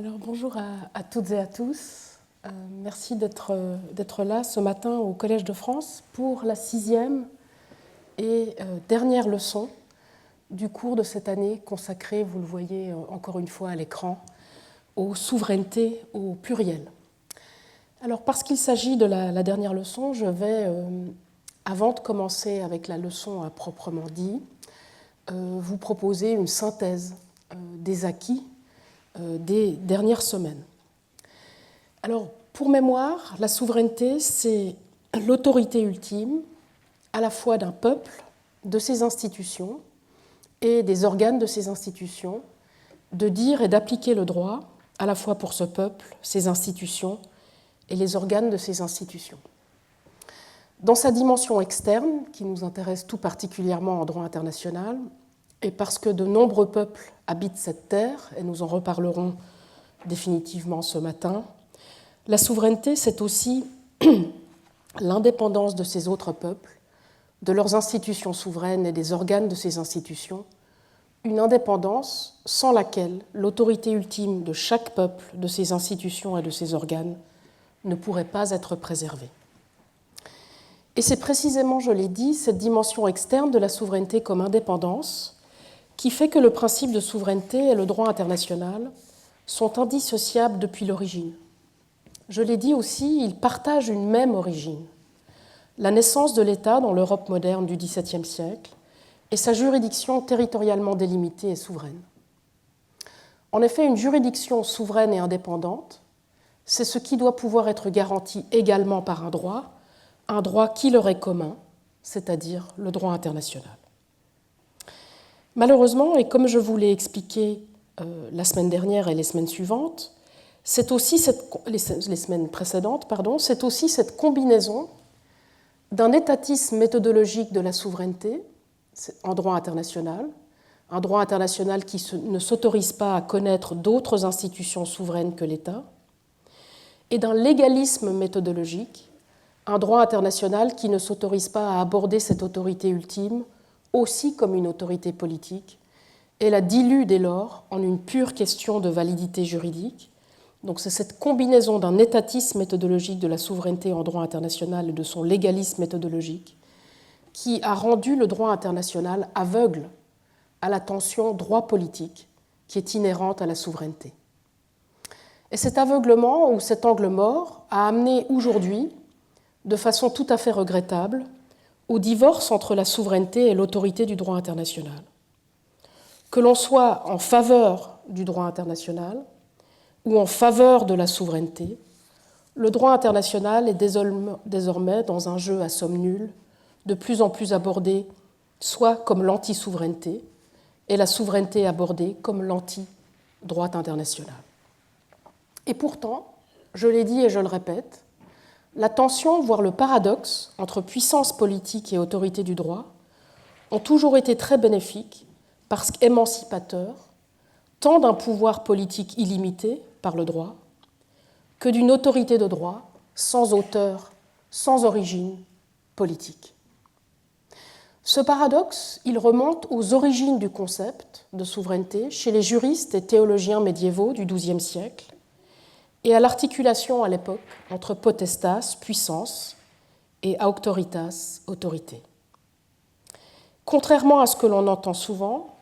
Alors bonjour à toutes et à tous. Merci d'être là ce matin au Collège de France pour la 6e et dernière leçon du cours de cette année consacrée, vous le voyez encore une fois à l'écran, aux souverainetés au pluriel. Alors parce qu'il s'agit de la dernière leçon, je vais, avant de commencer avec la leçon à proprement dit, vous proposer une synthèse des acquis des dernières semaines. Alors, pour mémoire, la souveraineté, c'est l'autorité ultime à la fois d'un peuple, de ses institutions et des organes de ces institutions, de dire et d'appliquer le droit, à la fois pour ce peuple, ses institutions et les organes de ces institutions. Dans sa dimension externe, qui nous intéresse tout particulièrement en droit international, et parce que de nombreux peuples habitent cette terre, et nous en reparlerons définitivement ce matin, la souveraineté, c'est aussi l'indépendance de ces autres peuples, de leurs institutions souveraines et des organes de ces institutions, une indépendance sans laquelle l'autorité ultime de chaque peuple, de ses institutions et de ses organes ne pourrait pas être préservée. Et c'est précisément, je l'ai dit, cette dimension externe de la souveraineté comme indépendance qui fait que le principe de souveraineté et le droit international sont indissociables depuis l'origine. Je l'ai dit aussi, ils partagent une même origine, la naissance de l'État dans l'Europe moderne du XVIIe siècle et sa juridiction territorialement délimitée et souveraine. En effet, une juridiction souveraine et indépendante, c'est ce qui doit pouvoir être garanti également par un droit qui leur est commun, c'est-à-dire le droit international. Malheureusement, et comme je vous l'ai expliqué la semaine dernière et les semaines suivantes, les semaines précédentes, c'est aussi cette combinaison d'un étatisme méthodologique de la souveraineté en droit international, un droit international qui ne s'autorise pas à connaître d'autres institutions souveraines que l'État, et d'un légalisme méthodologique, un droit international qui ne s'autorise pas à aborder cette autorité ultime aussi comme une autorité politique, et la dilue dès lors en une pure question de validité juridique. Donc c'est cette combinaison d'un étatisme méthodologique de la souveraineté en droit international et de son légalisme méthodologique qui a rendu le droit international aveugle à la tension droit politique qui est inhérente à la souveraineté. Et cet aveuglement ou cet angle mort a amené aujourd'hui, de façon tout à fait regrettable, au divorce entre la souveraineté et l'autorité du droit international. Que l'on soit en faveur du droit international ou en faveur de la souveraineté, le droit international est désormais dans un jeu à somme nulle, de plus en plus abordé soit comme l'anti-souveraineté et la souveraineté abordée comme l'anti-droit international. Et pourtant, je l'ai dit et je le répète, la tension, voire le paradoxe, entre puissance politique et autorité du droit ont toujours été très bénéfiques parce qu'émancipateurs, tant d'un pouvoir politique illimité par le droit que d'une autorité de droit sans auteur, sans origine politique. Ce paradoxe, il remonte aux origines du concept de souveraineté chez les juristes et théologiens médiévaux du XIIe siècle et à l'articulation à l'époque entre potestas, puissance, et auctoritas, autorité. Contrairement à ce que l'on entend souvent,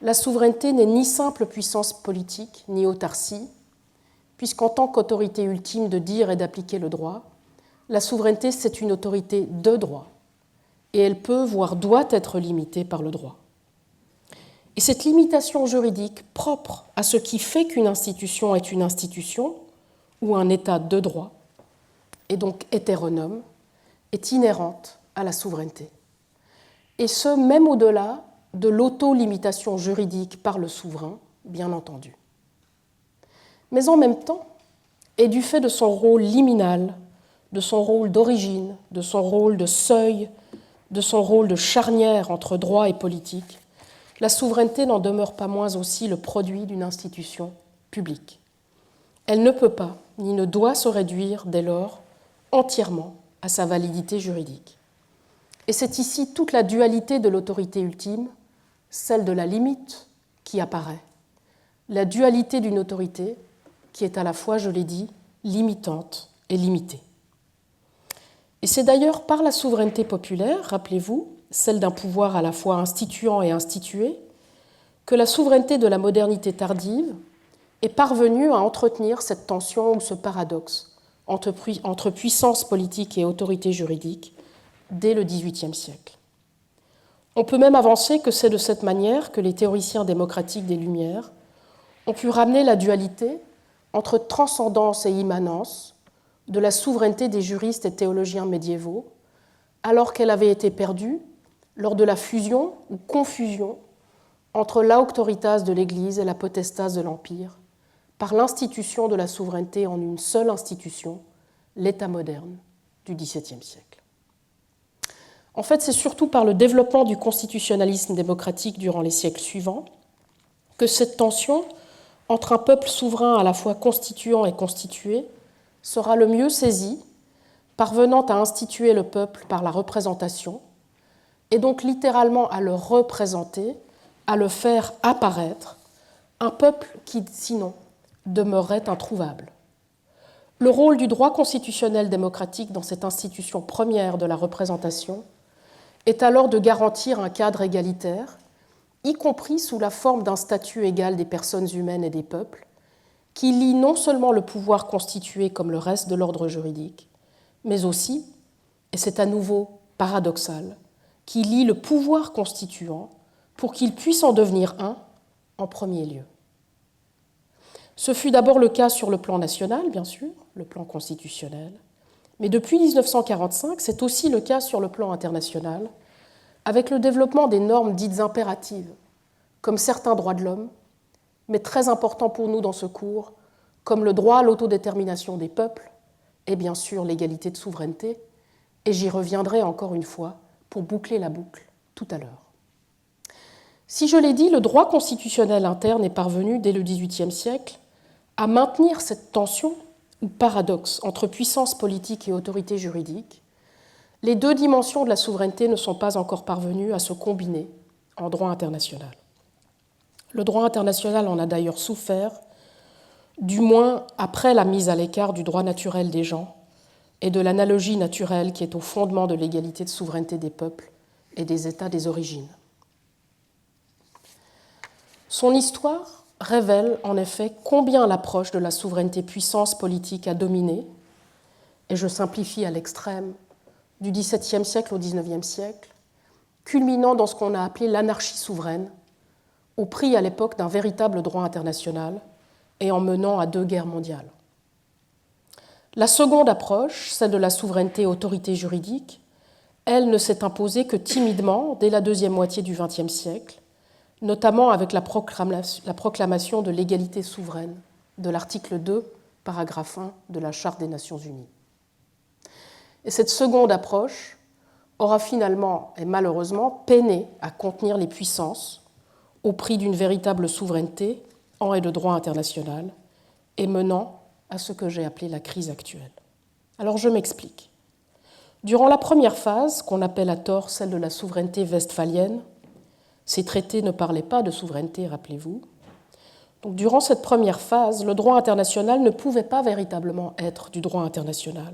la souveraineté n'est ni simple puissance politique, ni autarcie, puisqu'en tant qu'autorité ultime de dire et d'appliquer le droit, la souveraineté, c'est une autorité de droit, et elle peut, voire doit être limitée par le droit. Et cette limitation juridique propre à ce qui fait qu'une institution est une institution, ou un état de droit, et donc hétéronome, est inhérente à la souveraineté. Et ce, même au-delà de l'auto-limitation juridique par le souverain, bien entendu. Mais en même temps, et du fait de son rôle liminal, de son rôle d'origine, de son rôle de seuil, de son rôle de charnière entre droit et politique, la souveraineté n'en demeure pas moins aussi le produit d'une institution publique. Elle ne peut pas, ni ne doit se réduire dès lors entièrement à sa validité juridique. Et c'est ici toute la dualité de l'autorité ultime, celle de la limite, qui apparaît. La dualité d'une autorité qui est à la fois, je l'ai dit, limitante et limitée. Et c'est d'ailleurs par la souveraineté populaire, rappelez-vous, celle d'un pouvoir à la fois instituant et institué, que la souveraineté de la modernité tardive est parvenue à entretenir cette tension ou ce paradoxe entre puissance politique et autorité juridique dès le XVIIIe siècle. On peut même avancer que c'est de cette manière que les théoriciens démocratiques des Lumières ont pu ramener la dualité entre transcendance et immanence de la souveraineté des juristes et théologiens médiévaux, alors qu'elle avait été perdue lors de la fusion ou confusion entre l'auctoritas de l'Église et la potestas de l'Empire, par l'institution de la souveraineté en une seule institution, l'État moderne du XVIIe siècle. En fait, c'est surtout par le développement du constitutionnalisme démocratique durant les siècles suivants que cette tension entre un peuple souverain à la fois constituant et constitué sera le mieux saisie, parvenant à instituer le peuple par la représentation, et donc littéralement à le représenter, à le faire apparaître, un peuple qui, sinon, demeurerait introuvable. Le rôle du droit constitutionnel démocratique dans cette institution première de la représentation est alors de garantir un cadre égalitaire, y compris sous la forme d'un statut égal des personnes humaines et des peuples, qui lie non seulement le pouvoir constitué comme le reste de l'ordre juridique, mais aussi, et c'est à nouveau paradoxal, qui lie le pouvoir constituant pour qu'il puisse en devenir un en premier lieu. Ce fut d'abord le cas sur le plan national, bien sûr, le plan constitutionnel, mais depuis 1945, c'est aussi le cas sur le plan international, avec le développement des normes dites impératives, comme certains droits de l'homme, mais très important pour nous dans ce cours, comme le droit à l'autodétermination des peuples et bien sûr l'égalité de souveraineté, et j'y reviendrai encore une fois pour boucler la boucle tout à l'heure. Si je l'ai dit, le droit constitutionnel interne est parvenu dès le XVIIIe siècle à maintenir cette tension ou paradoxe entre puissance politique et autorité juridique. Les deux dimensions de la souveraineté ne sont pas encore parvenues à se combiner en droit international. Le droit international en a d'ailleurs souffert, du moins après la mise à l'écart du droit naturel des gens et de l'analogie naturelle qui est au fondement de l'égalité de souveraineté des peuples et des États des origines. Son histoire révèle en effet combien l'approche de la souveraineté puissance politique a dominé, et je simplifie à l'extrême, du XVIIe siècle au XIXe siècle, culminant dans ce qu'on a appelé l'anarchie souveraine, au prix à l'époque d'un véritable droit international et en menant à 2 guerres mondiales. La seconde approche, celle de la souveraineté autorité juridique, elle ne s'est imposée que timidement dès la deuxième moitié du XXe siècle, notamment avec la proclamation de l'égalité souveraine de l'article 2, paragraphe 1 de la Charte des Nations Unies. Et cette seconde approche aura finalement et malheureusement peiné à contenir les puissances au prix d'une véritable souveraineté en et de droit international et menant à ce que j'ai appelé la crise actuelle. Alors je m'explique. Durant la première phase, qu'on appelle à tort celle de la souveraineté westphalienne, ces traités ne parlaient pas de souveraineté, rappelez-vous. Donc, durant cette première phase, le droit international ne pouvait pas véritablement être du droit international.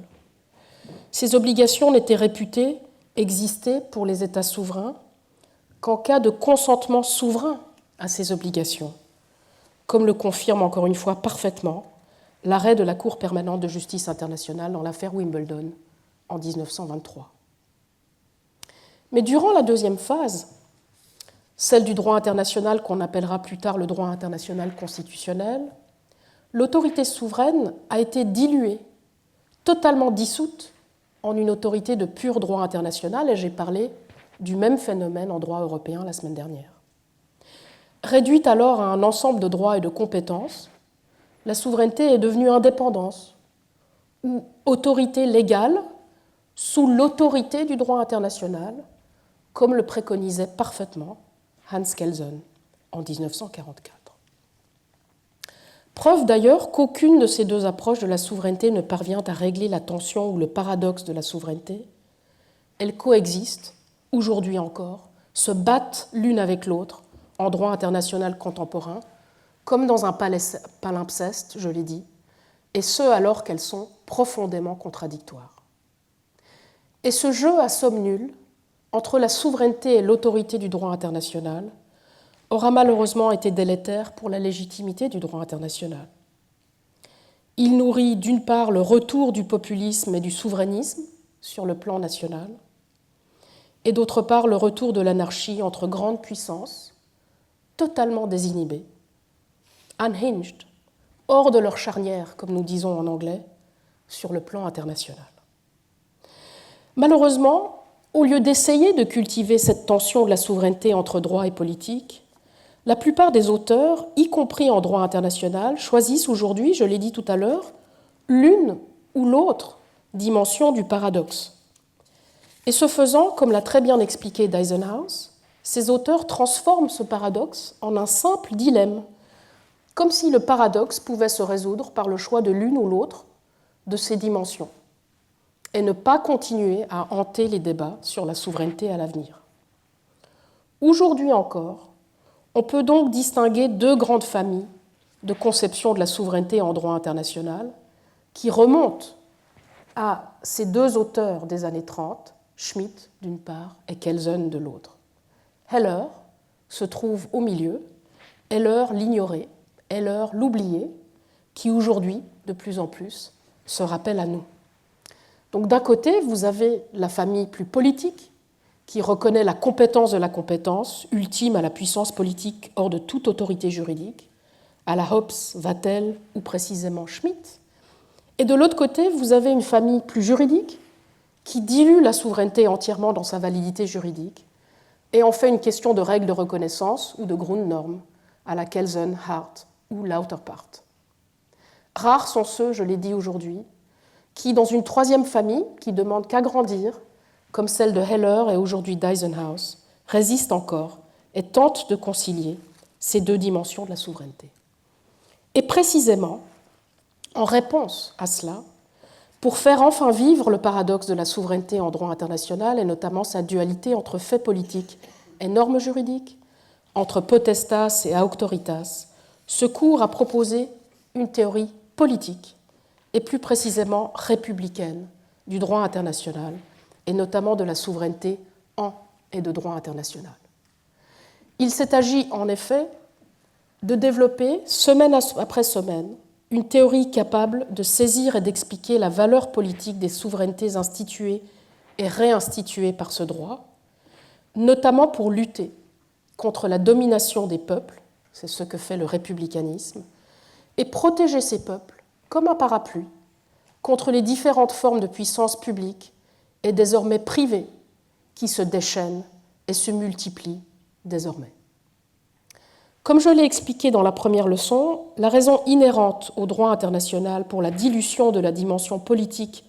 Ces obligations n'étaient réputées exister pour les États souverains qu'en cas de consentement souverain à ces obligations, comme le confirme encore une fois parfaitement l'arrêt de la Cour permanente de justice internationale dans l'affaire Wimbledon en 1923. Mais durant la deuxième phase, celle du droit international qu'on appellera plus tard le droit international constitutionnel, l'autorité souveraine a été diluée, totalement dissoute en une autorité de pur droit international, et j'ai parlé du même phénomène en droit européen la semaine dernière. Réduite alors à un ensemble de droits et de compétences, la souveraineté est devenue indépendance, ou autorité légale sous l'autorité du droit international, comme le préconisait parfaitement Hans Kelsen en 1944. Preuve d'ailleurs qu'aucune de ces deux approches de la souveraineté ne parvient à régler la tension ou le paradoxe de la souveraineté. Elles coexistent, aujourd'hui encore, se battent l'une avec l'autre en droit international contemporain, comme dans un palimpseste, je l'ai dit, et ce alors qu'elles sont profondément contradictoires. Et ce jeu à somme nulle entre la souveraineté et l'autorité du droit international aura malheureusement été délétère pour la légitimité du droit international. Il nourrit d'une part le retour du populisme et du souverainisme sur le plan national, et d'autre part le retour de l'anarchie entre grandes puissances, totalement désinhibées, unhinged, hors de leur charnière, comme nous disons en anglais, sur le plan international. Malheureusement, au lieu d'essayer de cultiver cette tension de la souveraineté entre droit et politique, la plupart des auteurs, y compris en droit international, choisissent aujourd'hui, je l'ai dit tout à l'heure, l'une ou l'autre dimension du paradoxe. Et ce faisant, comme l'a très bien expliqué D'Eisenhouse, ces auteurs transforment ce paradoxe en un simple dilemme, comme si le paradoxe pouvait se résoudre par le choix de l'une ou l'autre de ces dimensions, et ne pas continuer à hanter les débats sur la souveraineté à l'avenir. Aujourd'hui encore, on peut donc distinguer deux grandes familles de conception de la souveraineté en droit international qui remontent à ces deux auteurs des années 30, Schmitt d'une part et Kelsen de l'autre. Heller se trouve au milieu, Heller l'ignorer, Heller l'oublier, qui aujourd'hui, de plus en plus, se rappelle à nous. Donc d'un côté, vous avez la famille plus politique, qui reconnaît la compétence de la compétence, ultime à la puissance politique hors de toute autorité juridique, à la Hobbes, Vattel ou précisément Schmitt. Et de l'autre côté, vous avez une famille plus juridique, qui dilue la souveraineté entièrement dans sa validité juridique et en fait une question de règles de reconnaissance ou de Grundnorm, à la Kelsen, Hart ou Lauterpacht. Rares sont ceux, je l'ai dit aujourd'hui, qui, dans une troisième famille, qui demande qu'à grandir, comme celle de Heller et aujourd'hui d'Eisenhouse, résistent encore et tentent de concilier ces deux dimensions de la souveraineté. Et précisément, en réponse à cela, pour faire enfin vivre le paradoxe de la souveraineté en droit international et notamment sa dualité entre faits politiques et normes juridiques, entre potestas et auctoritas, ce cours a proposé une théorie politique et plus précisément républicaine du droit international et notamment de la souveraineté en et de droit international. Il s'est agi en effet de développer, semaine après semaine, une théorie capable de saisir et d'expliquer la valeur politique des souverainetés instituées et réinstituées par ce droit, notamment pour lutter contre la domination des peuples, c'est ce que fait le républicanisme, et protéger ces peuples comme un parapluie contre les différentes formes de puissance publique et désormais privée qui se déchaînent et se multiplient désormais. Comme je l'ai expliqué dans la première leçon, la raison inhérente au droit international pour la dilution de la dimension politique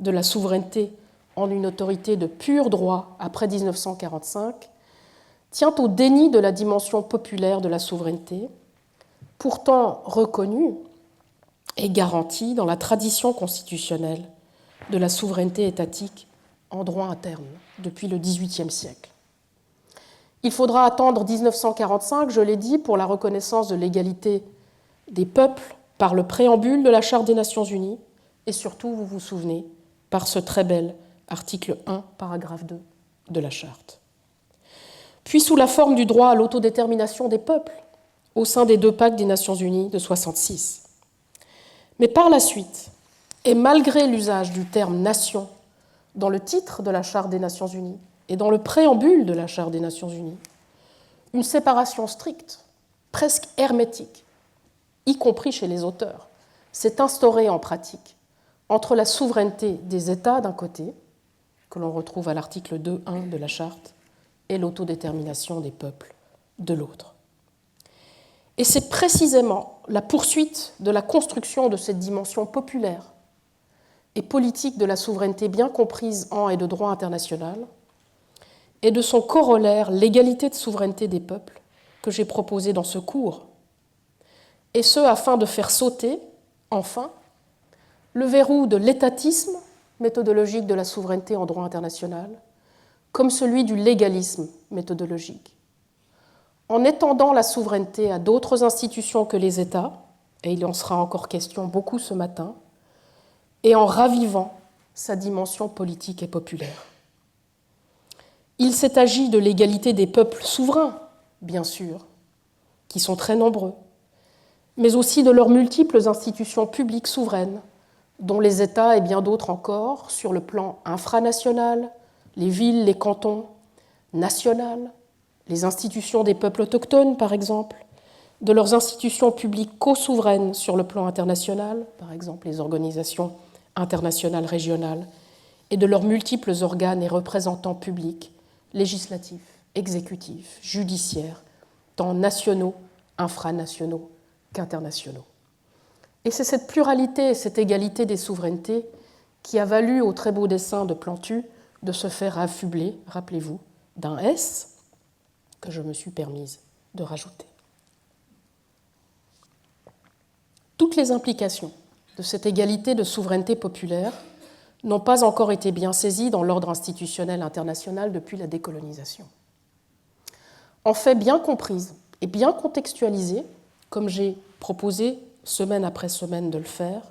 de la souveraineté en une autorité de pur droit après 1945 tient au déni de la dimension populaire de la souveraineté, pourtant reconnue et garantie dans la tradition constitutionnelle de la souveraineté étatique en droit interne depuis le XVIIIe siècle. Il faudra attendre 1945, je l'ai dit, pour la reconnaissance de l'égalité des peuples par le préambule de la Charte des Nations Unies et surtout, vous vous souvenez, par ce très bel article 1, paragraphe 2 de la Charte. Puis sous la forme du droit à l'autodétermination des peuples au sein des deux pactes des Nations Unies de 1966. Mais par la suite, et malgré l'usage du terme « nation » dans le titre de la Charte des Nations Unies et dans le préambule de la Charte des Nations Unies, une séparation stricte, presque hermétique, y compris chez les auteurs, s'est instaurée en pratique entre la souveraineté des États d'un côté, que l'on retrouve à l'article 2.1 de la Charte, et l'autodétermination des peuples de l'autre. Et c'est précisément la poursuite de la construction de cette dimension populaire et politique de la souveraineté bien comprise en et de droit international, et de son corollaire, l'égalité de souveraineté des peuples, que j'ai proposé dans ce cours, et ce afin de faire sauter, enfin, le verrou de l'étatisme méthodologique de la souveraineté en droit international, comme celui du légalisme méthodologique, en étendant la souveraineté à d'autres institutions que les États et il en sera encore question beaucoup ce matin, et en ravivant sa dimension politique et populaire. Il s'est agi de l'égalité des peuples souverains, bien sûr, qui sont très nombreux, mais aussi de leurs multiples institutions publiques souveraines, dont les États et bien d'autres encore, sur le plan infranational, les villes, les cantons, national, les institutions des peuples autochtones, par exemple, de leurs institutions publiques co-souveraines sur le plan international, par exemple les organisations internationales régionales, et de leurs multiples organes et représentants publics, législatifs, exécutifs, judiciaires, tant nationaux, infranationaux qu'internationaux. Et c'est cette pluralité et cette égalité des souverainetés qui a valu au très beau dessin de Plantu de se faire affubler, rappelez-vous, d'un S que je me suis permise de rajouter. Toutes les implications de cette égalité de souveraineté populaire n'ont pas encore été bien saisies dans l'ordre institutionnel international depuis la décolonisation. En fait, bien comprises et bien contextualisées, comme j'ai proposé semaine après semaine de le faire,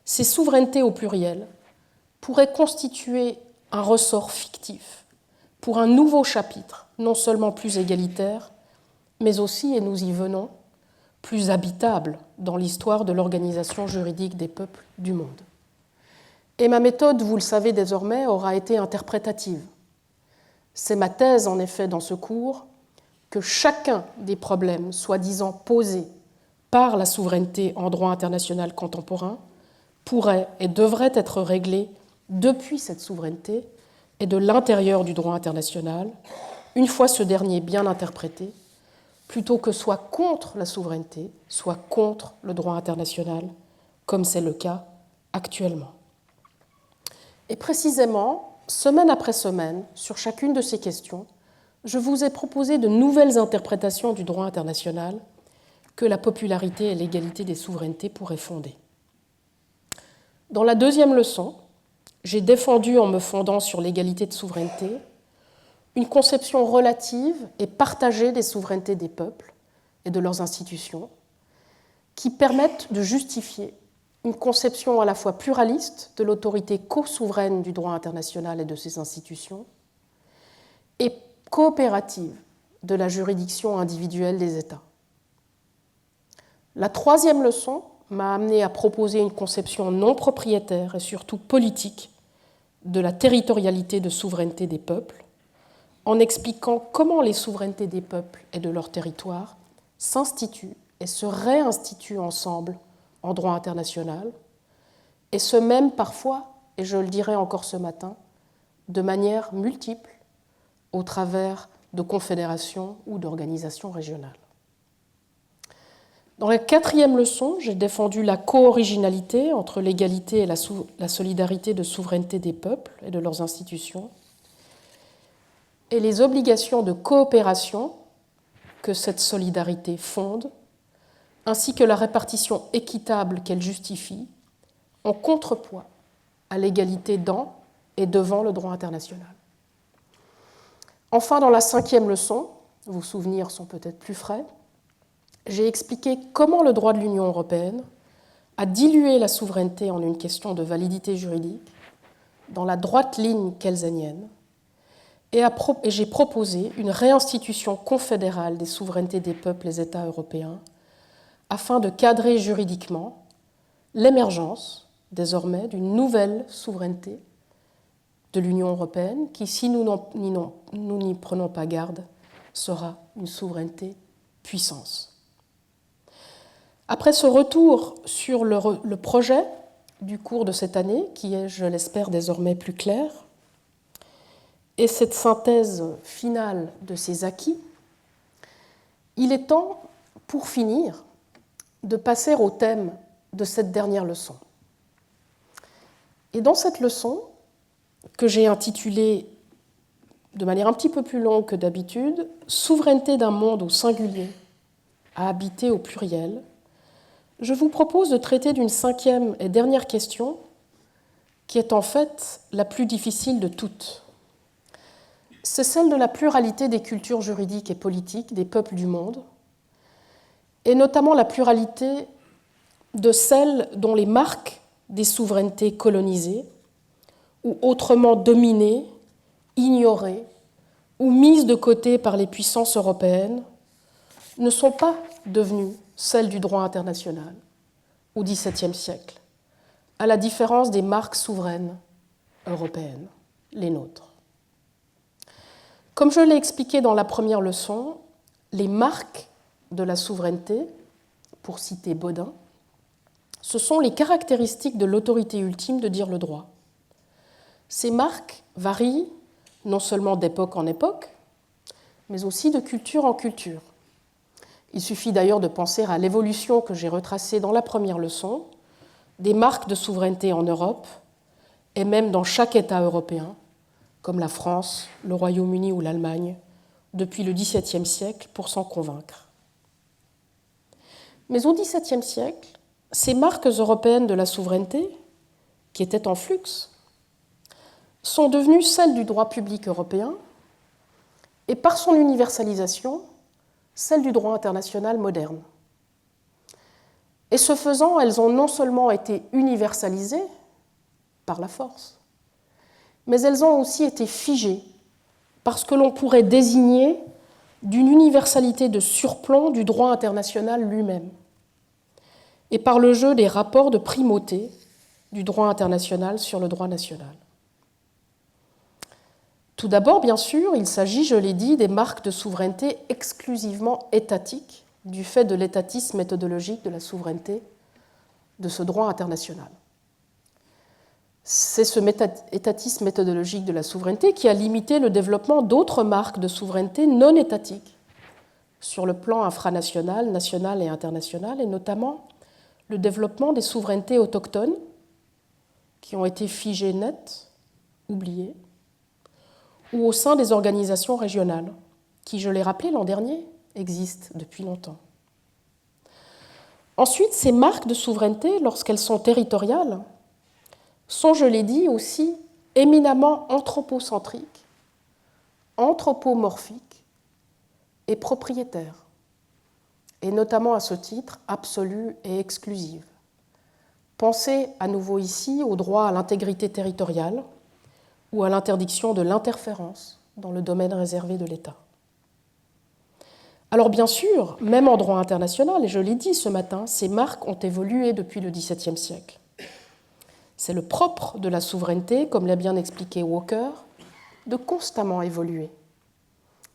ces souverainetés au pluriel pourraient constituer un ressort fictif pour un nouveau chapitre, non seulement plus égalitaire, mais aussi, et nous y venons, plus habitable dans l'histoire de l'organisation juridique des peuples du monde. Et ma méthode, vous le savez désormais, aura été interprétative. C'est ma thèse, en effet, dans ce cours, que chacun des problèmes soi-disant posés par la souveraineté en droit international contemporain pourrait et devrait être réglé depuis cette souveraineté et de l'intérieur du droit international, une fois ce dernier bien interprété, plutôt que soit contre la souveraineté, soit contre le droit international, comme c'est le cas actuellement. Et précisément, semaine après semaine, sur chacune de ces questions, je vous ai proposé de nouvelles interprétations du droit international que la popularité et l'égalité des souverainetés pourraient fonder. Dans la deuxième leçon, j'ai défendu, en me fondant sur l'égalité de souveraineté, une conception relative et partagée des souverainetés des peuples et de leurs institutions qui permettent de justifier une conception à la fois pluraliste de l'autorité co-souveraine du droit international et de ses institutions et coopérative de la juridiction individuelle des États. La troisième leçon m'a amené à proposer une conception non propriétaire et surtout politique de la territorialité de souveraineté des peuples, en expliquant comment les souverainetés des peuples et de leur territoire s'instituent et se réinstituent ensemble en droit international, et ce même parfois, et je le dirai encore ce matin, de manière multiple, au travers de confédérations ou d'organisations régionales. Dans la quatrième leçon, j'ai défendu la co-originalité entre l'égalité et la solidarité de souveraineté des peuples et de leurs institutions, et les obligations de coopération que cette solidarité fonde, ainsi que la répartition équitable qu'elle justifie, en contrepoids à l'égalité dans et devant le droit international. Enfin, dans la cinquième leçon, vos souvenirs sont peut-être plus frais, j'ai expliqué comment le droit de l'Union européenne a dilué la souveraineté en une question de validité juridique dans la droite ligne kelsenienne, et j'ai proposé une réinstitution confédérale des souverainetés des peuples et États européens afin de cadrer juridiquement l'émergence, désormais, d'une nouvelle souveraineté de l'Union européenne qui, si nous n'y prenons pas garde, sera une souveraineté puissance. Après ce retour sur le projet du cours de cette année, qui est, je l'espère, désormais plus clair, et cette synthèse finale de ces acquis, il est temps, pour finir, de passer au thème de cette dernière leçon. Et dans cette leçon, que j'ai intitulée de manière un petit peu plus longue que d'habitude, « Souveraineté d'un monde au singulier à habiter au pluriel », je vous propose de traiter d'une cinquième et dernière question qui est en fait la plus difficile de toutes. C'est celle de la pluralité des cultures juridiques et politiques des peuples du monde, et notamment la pluralité de celles dont les marques des souverainetés colonisées, ou autrement dominées, ignorées ou mises de côté par les puissances européennes, ne sont pas devenues celles du droit international au XVIIe siècle, à la différence des marques souveraines européennes, les nôtres. Comme je l'ai expliqué dans la première leçon, les marques de la souveraineté, pour citer Bodin, ce sont les caractéristiques de l'autorité ultime de dire le droit. Ces marques varient non seulement d'époque en époque, mais aussi de culture en culture. Il suffit d'ailleurs de penser à l'évolution que j'ai retracée dans la première leçon des marques de souveraineté en Europe et même dans chaque État européen, comme la France, le Royaume-Uni ou l'Allemagne, depuis le XVIIe siècle pour s'en convaincre. Mais au XVIIe siècle, ces marques européennes de la souveraineté, qui étaient en flux, sont devenues celles du droit public européen et par son universalisation, celles du droit international moderne. Et ce faisant, elles ont non seulement été universalisées par la force, mais elles ont aussi été figées par ce que l'on pourrait désigner d'une universalité de surplomb du droit international lui-même, et par le jeu des rapports de primauté du droit international sur le droit national. Tout d'abord, bien sûr, il s'agit, je l'ai dit, des marques de souveraineté exclusivement étatiques, du fait de l'étatisme méthodologique de la souveraineté de ce droit international. C'est ce étatisme méthodologique de la souveraineté qui a limité le développement d'autres marques de souveraineté non étatiques sur le plan infranational, national et international, et notamment le développement des souverainetés autochtones qui ont été figées nettes, oubliées, ou au sein des organisations régionales, qui, je l'ai rappelé l'an dernier, existent depuis longtemps. Ensuite, ces marques de souveraineté, lorsqu'elles sont territoriales, sont, je l'ai dit, aussi éminemment anthropocentriques, anthropomorphiques et propriétaires, et notamment à ce titre absolues et exclusives. Pensez à nouveau ici au droit à l'intégrité territoriale ou à l'interdiction de l'interférence dans le domaine réservé de l'État. Alors bien sûr, même en droit international, et je l'ai dit ce matin, ces marques ont évolué depuis le XVIIe siècle. C'est le propre de la souveraineté, comme l'a bien expliqué Walker, de constamment évoluer.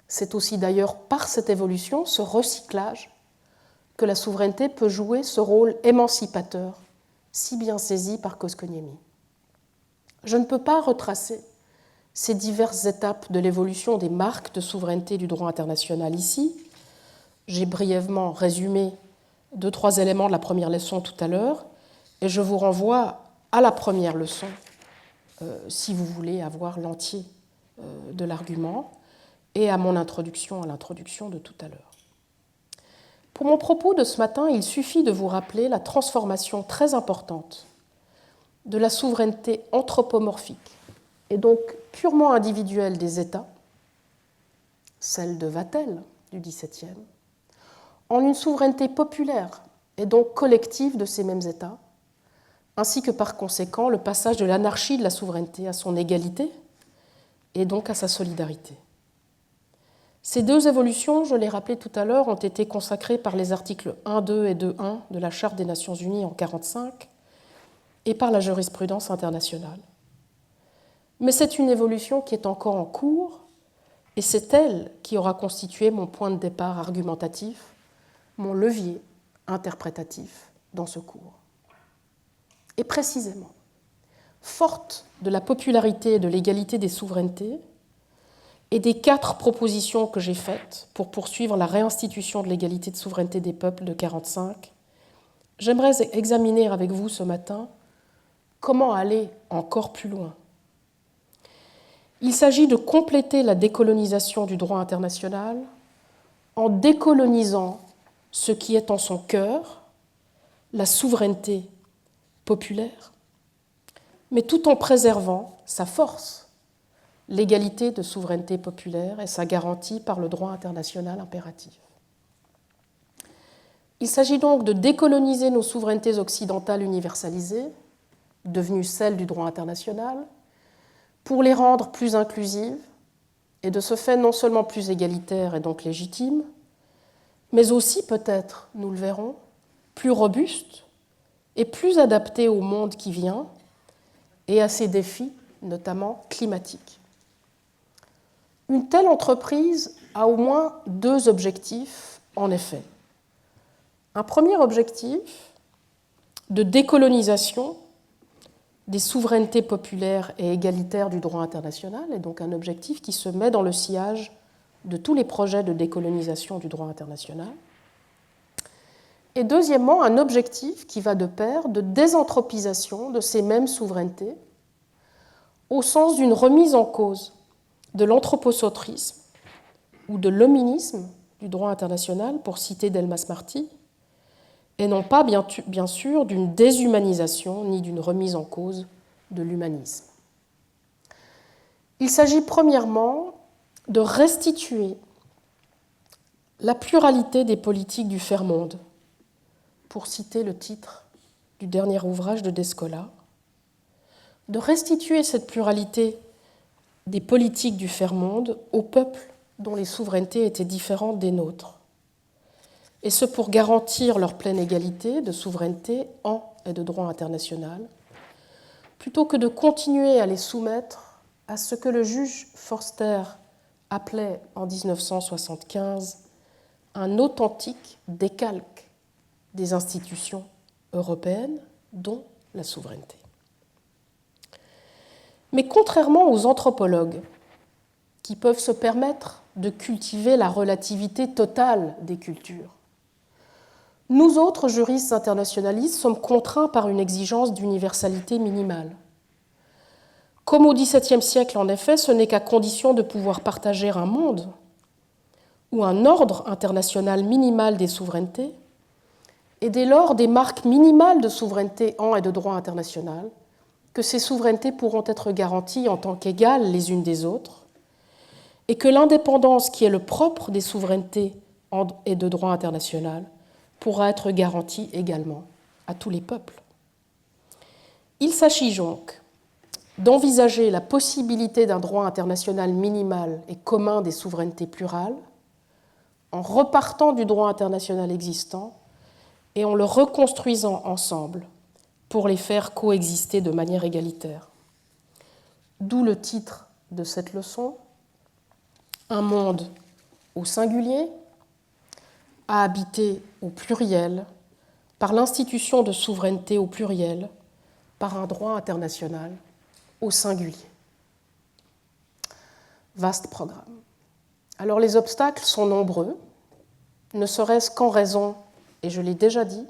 C'est aussi d'ailleurs par cette évolution, ce recyclage, que la souveraineté peut jouer ce rôle émancipateur, si bien saisi par Koskoniemi. Je ne peux pas retracer ces diverses étapes de l'évolution des marques de souveraineté du droit international ici. J'ai brièvement résumé 2-3 éléments de la première leçon tout à l'heure, et je vous renvoie à la première leçon, si vous voulez avoir l'entier de l'argument, et à mon introduction, à l'introduction de tout à l'heure. Pour mon propos de ce matin, il suffit de vous rappeler la transformation très importante de la souveraineté anthropomorphique, et donc purement individuelle des États, celle de Vattel du XVIIe, en une souveraineté populaire et donc collective de ces mêmes États, ainsi que par conséquent le passage de l'anarchie de la souveraineté à son égalité et donc à sa solidarité. Ces deux évolutions, je l'ai rappelé tout à l'heure, ont été consacrées par les articles 1.2 et 2.1 de la Charte des Nations Unies en 1945 et par la jurisprudence internationale. Mais c'est une évolution qui est encore en cours et c'est elle qui aura constitué mon point de départ argumentatif, mon levier interprétatif dans ce cours. Et précisément, forte de la popularité et de l'égalité des souverainetés et des 4 propositions que j'ai faites pour poursuivre la réinstitution de l'égalité de souveraineté des peuples de 1945, j'aimerais examiner avec vous ce matin comment aller encore plus loin. Il s'agit de compléter la décolonisation du droit international en décolonisant ce qui est en son cœur, la souveraineté populaire, mais tout en préservant sa force, l'égalité de souveraineté populaire et sa garantie par le droit international impératif. Il s'agit donc de décoloniser nos souverainetés occidentales universalisées, devenues celles du droit international, pour les rendre plus inclusives et de ce fait non seulement plus égalitaires et donc légitimes, mais aussi peut-être, nous le verrons, plus robustes et plus adaptées au monde qui vient et à ses défis, notamment climatiques. Une telle entreprise a au moins deux objectifs, en effet. Un premier objectif de décolonisation des souverainetés populaires et égalitaires du droit international, et donc un objectif qui se met dans le sillage de tous les projets de décolonisation du droit international. Et deuxièmement, un objectif qui va de pair de désanthropisation de ces mêmes souverainetés au sens d'une remise en cause de l'anthropocentrisme ou de l'hominisme du droit international, pour citer Delmas Marty, et non pas, bien sûr, d'une déshumanisation ni d'une remise en cause de l'humanisme. Il s'agit premièrement de restituer la pluralité des politiques du faire-monde, pour citer le titre du dernier ouvrage de Descola, de restituer cette pluralité des politiques du faire-monde aux peuples dont les souverainetés étaient différentes des nôtres, et ce pour garantir leur pleine égalité de souveraineté en et de droit international, plutôt que de continuer à les soumettre à ce que le juge Forster appelait en 1975 un authentique décalque des institutions européennes, dont la souveraineté. Mais contrairement aux anthropologues, qui peuvent se permettre de cultiver la relativité totale des cultures, nous autres juristes internationalistes sommes contraints par une exigence d'universalité minimale. Comme au XVIIe siècle, en effet, ce n'est qu'à condition de pouvoir partager un monde ou un ordre international minimal des souverainetés, et dès lors des marques minimales de souveraineté en et de droit international, que ces souverainetés pourront être garanties en tant qu'égales les unes des autres, et que l'indépendance qui est le propre des souverainetés en et de droit international pourra être garantie également à tous les peuples. Il s'agit donc d'envisager la possibilité d'un droit international minimal et commun des souverainetés plurales, en repartant du droit international existant et en le reconstruisant ensemble pour les faire coexister de manière égalitaire. D'où le titre de cette leçon, Un monde au singulier, à habiter au pluriel, par l'institution de souveraineté au pluriel, par un droit international au singulier. Vaste programme. Alors les obstacles sont nombreux, ne serait-ce qu'en raison, et je l'ai déjà dit,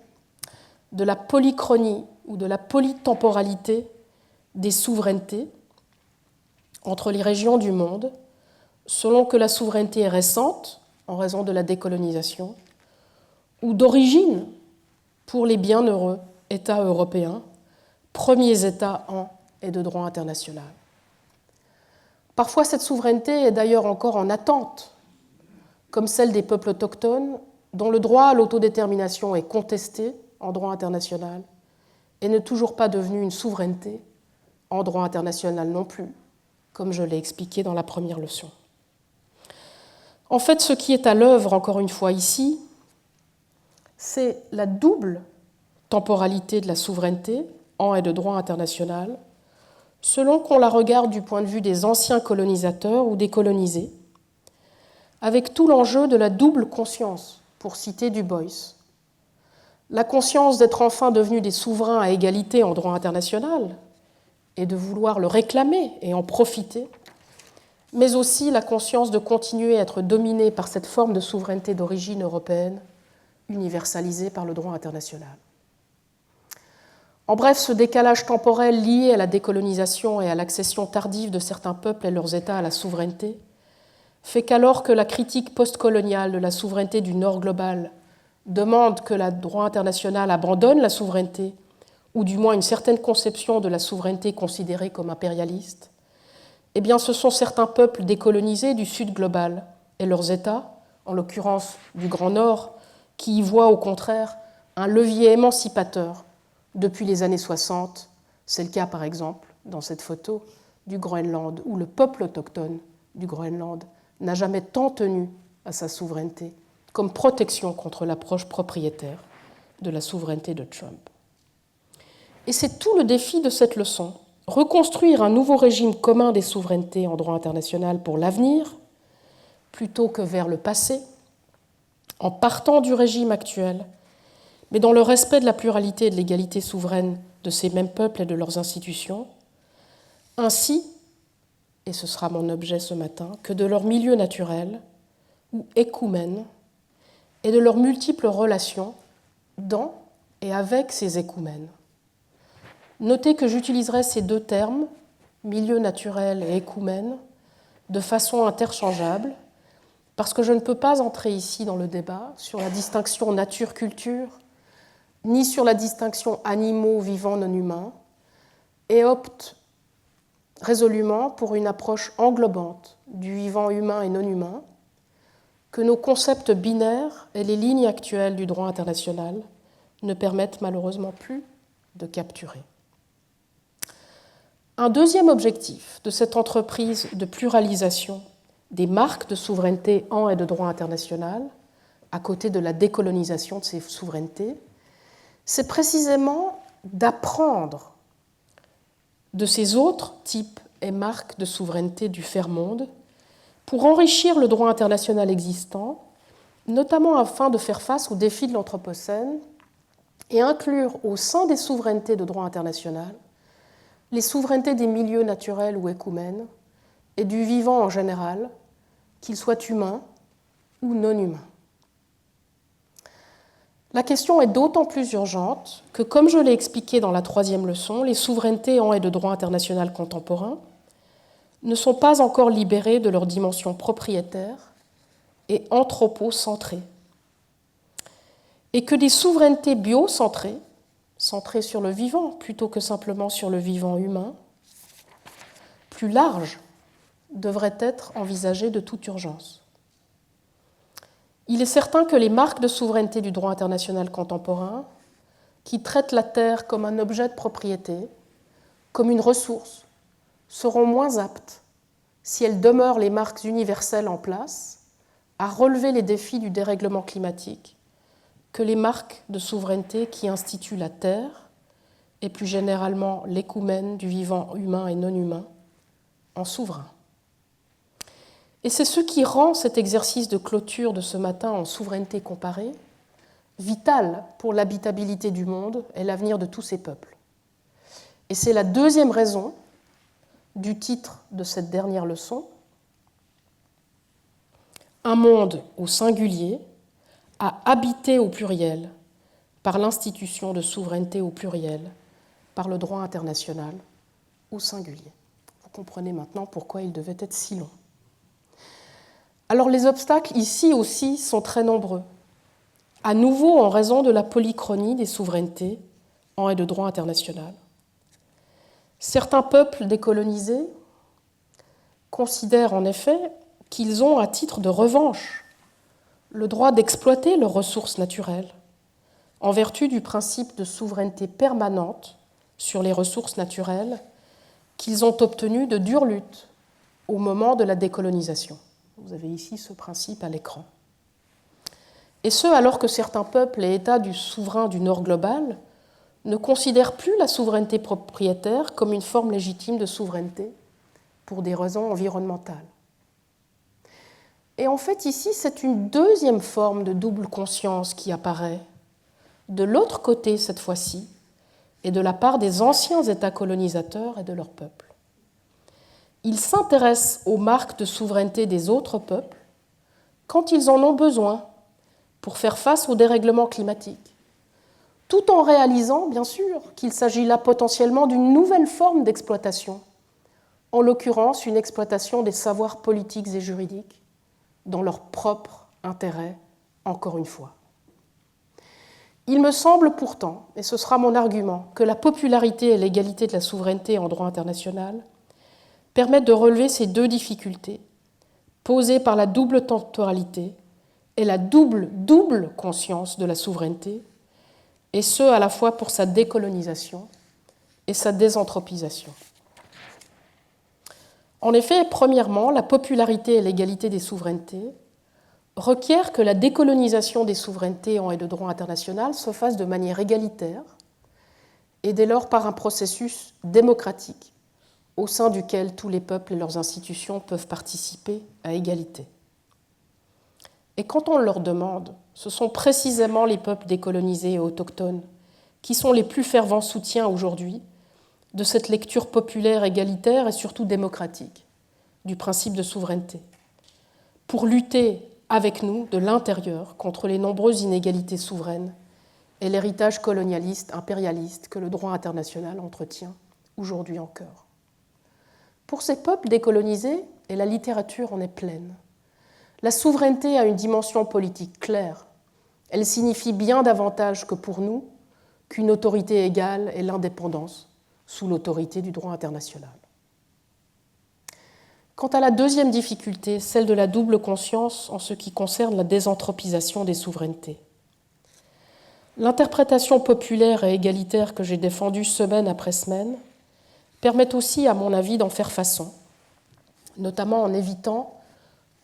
de la polychronie ou de la polytemporalité des souverainetés entre les régions du monde, selon que la souveraineté est récente, en raison de la décolonisation, ou d'origine pour les bienheureux États européens, premiers États en et de droit international. Parfois, cette souveraineté est d'ailleurs encore en attente, comme celle des peuples autochtones, dont le droit à l'autodétermination est contesté en droit international et n'est toujours pas devenu une souveraineté en droit international non plus, comme je l'ai expliqué dans la première leçon. En fait, ce qui est à l'œuvre, encore une fois ici, c'est la double temporalité de la souveraineté en et de droit international, selon qu'on la regarde du point de vue des anciens colonisateurs ou des colonisés, avec tout l'enjeu de la double conscience, pour citer Du Bois. La conscience d'être enfin devenus des souverains à égalité en droit international et de vouloir le réclamer et en profiter, mais aussi la conscience de continuer à être dominés par cette forme de souveraineté d'origine européenne, universalisée par le droit international. En bref, ce décalage temporel lié à la décolonisation et à l'accession tardive de certains peuples et leurs États à la souveraineté fait qu'alors que la critique postcoloniale de la souveraineté du Nord global demande que le droit international abandonne la souveraineté, ou du moins une certaine conception de la souveraineté considérée comme impérialiste, eh bien ce sont certains peuples décolonisés du Sud global et leurs États, en l'occurrence du Grand Nord, qui y voient au contraire un levier émancipateur depuis les années 60. C'est le cas par exemple dans cette photo du Groenland, où le peuple autochtone du Groenland n'a jamais tant tenu à sa souveraineté comme protection contre l'approche propriétaire de la souveraineté de Trump. Et c'est tout le défi de cette leçon, reconstruire un nouveau régime commun des souverainetés en droit international pour l'avenir, plutôt que vers le passé, en partant du régime actuel, mais dans le respect de la pluralité et de l'égalité souveraine de ces mêmes peuples et de leurs institutions, ainsi, et ce sera mon objet ce matin, que de leur milieu naturel, ou écoumène, et de leurs multiples relations dans et avec ces écoumènes. Notez que j'utiliserai ces deux termes, milieu naturel et écoumène, de façon interchangeable, parce que je ne peux pas entrer ici dans le débat sur la distinction nature-culture, ni sur la distinction animaux-vivants non-humains, et opte résolument pour une approche englobante du vivant humain et non-humain, que nos concepts binaires et les lignes actuelles du droit international ne permettent malheureusement plus de capturer. Un deuxième objectif de cette entreprise de pluralisation des marques de souveraineté en et de droit international, à côté de la décolonisation de ces souverainetés, c'est précisément d'apprendre de ces autres types et marques de souveraineté du faire-monde pour enrichir le droit international existant, notamment afin de faire face aux défis de l'Anthropocène et inclure au sein des souverainetés de droit international les souverainetés des milieux naturels ou écoumènes et du vivant en général, qu'il soit humain ou non humain. La question est d'autant plus urgente que, comme je l'ai expliqué dans la troisième leçon, les souverainetés en et de droit international contemporain ne sont pas encore libérées de leur dimension propriétaire et anthropocentrée, et que des souverainetés biocentrées, centrées sur le vivant plutôt que simplement sur le vivant humain, plus larges, devraient être envisagées de toute urgence. Il est certain que les marques de souveraineté du droit international contemporain, qui traitent la Terre comme un objet de propriété, comme une ressource, seront moins aptes, si elles demeurent les marques universelles en place, à relever les défis du dérèglement climatique que les marques de souveraineté qui instituent la Terre, et plus généralement l'écoumène du vivant humain et non humain, en souverain. Et c'est ce qui rend cet exercice de clôture de ce matin en souveraineté comparée vital pour l'habitabilité du monde et l'avenir de tous ces peuples. Et c'est la deuxième raison du titre de cette dernière leçon, un monde au singulier à habiter au pluriel par l'institution de souveraineté au pluriel, par le droit international au singulier. Vous comprenez maintenant pourquoi il devait être si long. Alors les obstacles ici aussi sont très nombreux, à nouveau en raison de la polychronie des souverainetés en et de droit international. Certains peuples décolonisés considèrent en effet qu'ils ont, à titre de revanche, le droit d'exploiter leurs ressources naturelles, en vertu du principe de souveraineté permanente sur les ressources naturelles qu'ils ont obtenu de dures luttes au moment de la décolonisation. Vous avez ici ce principe à l'écran. Et ce, alors que certains peuples et États du souverain du Nord global ne considèrent plus la souveraineté propriétaire comme une forme légitime de souveraineté pour des raisons environnementales. Et en fait, ici, c'est une deuxième forme de double conscience qui apparaît, de l'autre côté cette fois-ci, et de la part des anciens États colonisateurs et de leurs peuples. Ils s'intéressent aux marques de souveraineté des autres peuples quand ils en ont besoin pour faire face au dérèglement climatique, tout en réalisant, bien sûr, qu'il s'agit là potentiellement d'une nouvelle forme d'exploitation, en l'occurrence une exploitation des savoirs politiques et juridiques dans leur propre intérêt, encore une fois. Il me semble pourtant, et ce sera mon argument, que la popularité et l'égalité de la souveraineté en droit international permettent de relever ces deux difficultés posées par la double temporalité est la double conscience de la souveraineté, et ce à la fois pour sa décolonisation et sa désanthropisation. En effet, premièrement, la popularité et l'égalité des souverainetés requièrent que la décolonisation des souverainetés et de droit international se fasse de manière égalitaire et dès lors par un processus démocratique au sein duquel tous les peuples et leurs institutions peuvent participer à égalité. Et quand on leur demande, ce sont précisément les peuples décolonisés et autochtones qui sont les plus fervents soutiens aujourd'hui de cette lecture populaire, égalitaire et surtout démocratique du principe de souveraineté, pour lutter avec nous de l'intérieur contre les nombreuses inégalités souveraines et l'héritage colonialiste, impérialiste que le droit international entretient aujourd'hui encore. Pour ces peuples décolonisés, et la littérature en est pleine, la souveraineté a une dimension politique claire. Elle signifie bien davantage que pour nous qu'une autorité égale et l'indépendance sous l'autorité du droit international. Quant à la deuxième difficulté, celle de la double conscience en ce qui concerne la désanthropisation des souverainetés, l'interprétation populaire et égalitaire que j'ai défendue semaine après semaine permet aussi, à mon avis, d'en faire façon, notamment en évitant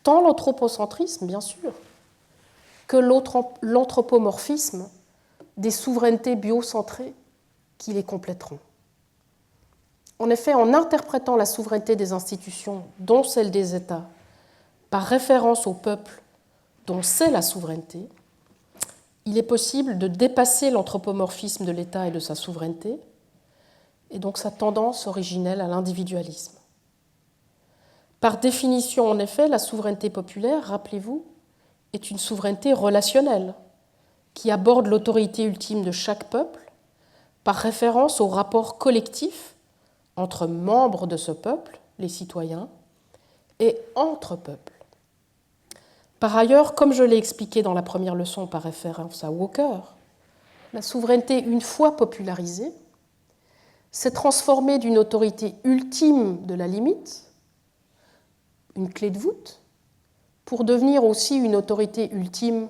tant l'anthropocentrisme, bien sûr, que l'anthropomorphisme des souverainetés biocentrées qui les compléteront. En effet, en interprétant la souveraineté des institutions, dont celle des États, par référence au peuple dont c'est la souveraineté, il est possible de dépasser l'anthropomorphisme de l'État et de sa souveraineté, et donc sa tendance originelle à l'individualisme. Par définition, en effet, la souveraineté populaire, rappelez-vous, est une souveraineté relationnelle qui aborde l'autorité ultime de chaque peuple par référence au rapport collectif entre membres de ce peuple, les citoyens, et entre peuples. Par ailleurs, comme je l'ai expliqué dans la première leçon par référence à Walker, la souveraineté, une fois popularisée, s'est transformée d'une autorité ultime de la limite, une clé de voûte, pour devenir aussi une autorité ultime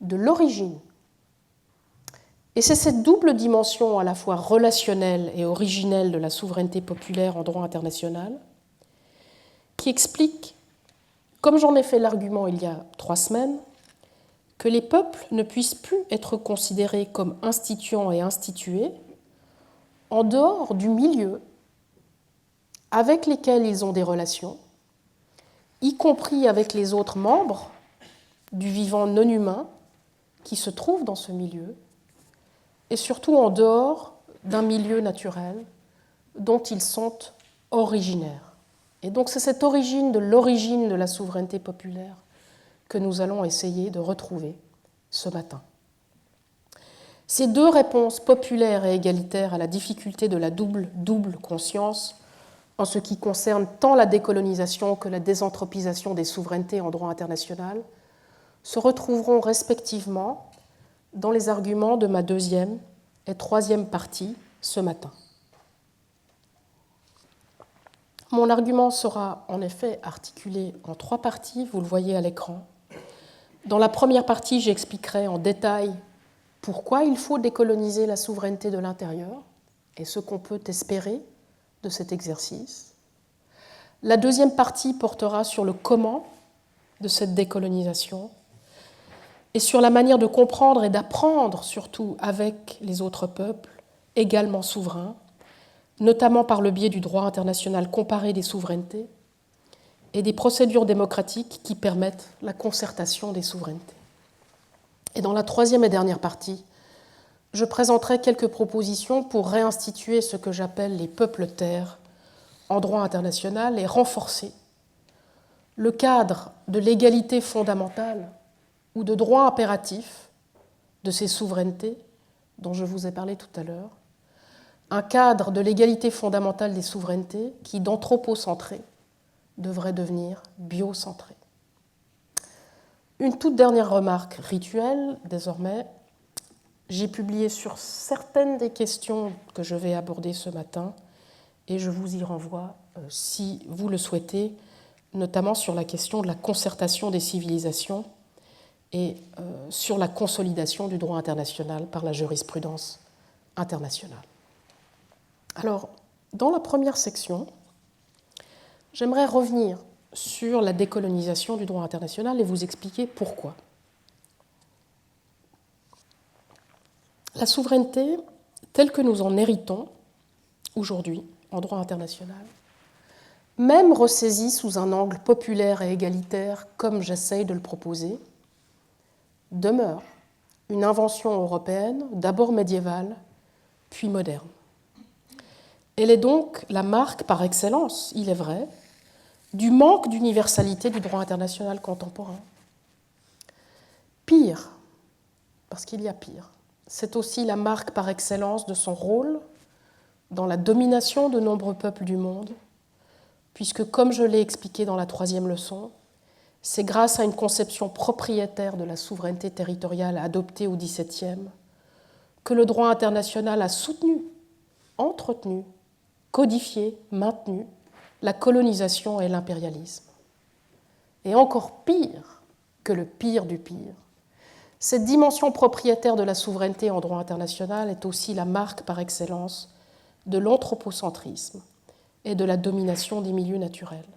de l'origine. Et c'est cette double dimension à la fois relationnelle et originelle de la souveraineté populaire en droit international qui explique, comme j'en ai fait l'argument il y a 3 semaines, que les peuples ne puissent plus être considérés comme instituants et institués en dehors du milieu avec lesquels ils ont des relations, y compris avec les autres membres du vivant non humain qui se trouvent dans ce milieu, et surtout en dehors d'un milieu naturel dont ils sont originaires. Et donc c'est cette origine de la souveraineté populaire que nous allons essayer de retrouver ce matin. Ces deux réponses populaires et égalitaires à la difficulté de la double conscience en ce qui concerne tant la décolonisation que la désanthropisation des souverainetés en droit international se retrouveront respectivement dans les arguments de ma deuxième et troisième partie ce matin. Mon argument sera en effet articulé en 3 parties, vous le voyez à l'écran. Dans la première partie, j'expliquerai en détail pourquoi il faut décoloniser la souveraineté de l'intérieur et ce qu'on peut espérer de cet exercice. La deuxième partie portera sur le comment de cette décolonisation et sur la manière de comprendre et d'apprendre surtout avec les autres peuples, également souverains, notamment par le biais du droit international comparé des souverainetés et des procédures démocratiques qui permettent la concertation des souverainetés. Et dans la troisième et dernière partie, je présenterai quelques propositions pour réinstituer ce que j'appelle les peuples-terres en droit international et renforcer le cadre de l'égalité fondamentale ou de droit impératif de ces souverainetés dont je vous ai parlé tout à l'heure, un cadre de l'égalité fondamentale des souverainetés qui, d'anthropocentré, devrait devenir biocentré. Une toute dernière remarque rituelle, désormais. J'ai publié sur certaines des questions que je vais aborder ce matin et je vous y renvoie si vous le souhaitez, notamment sur la question de la concertation des civilisations et sur la consolidation du droit international par la jurisprudence internationale. Alors, dans la première section, j'aimerais revenir sur la décolonisation du droit international et vous expliquer pourquoi. La souveraineté, telle que nous en héritons aujourd'hui en droit international, même ressaisie sous un angle populaire et égalitaire, comme j'essaye de le proposer, demeure une invention européenne, d'abord médiévale, puis moderne. Elle est donc la marque par excellence, il est vrai, du manque d'universalité du droit international contemporain. Pire, parce qu'il y a pire, c'est aussi la marque par excellence de son rôle dans la domination de nombreux peuples du monde, puisque, comme je l'ai expliqué dans la troisième leçon, c'est grâce à une conception propriétaire de la souveraineté territoriale adoptée au XVIIe que le droit international a soutenu, entretenu, codifié, maintenu la colonisation et l'impérialisme. Et encore pire que le pire du pire, cette dimension propriétaire de la souveraineté en droit international est aussi la marque par excellence de l'anthropocentrisme et de la domination des milieux naturels.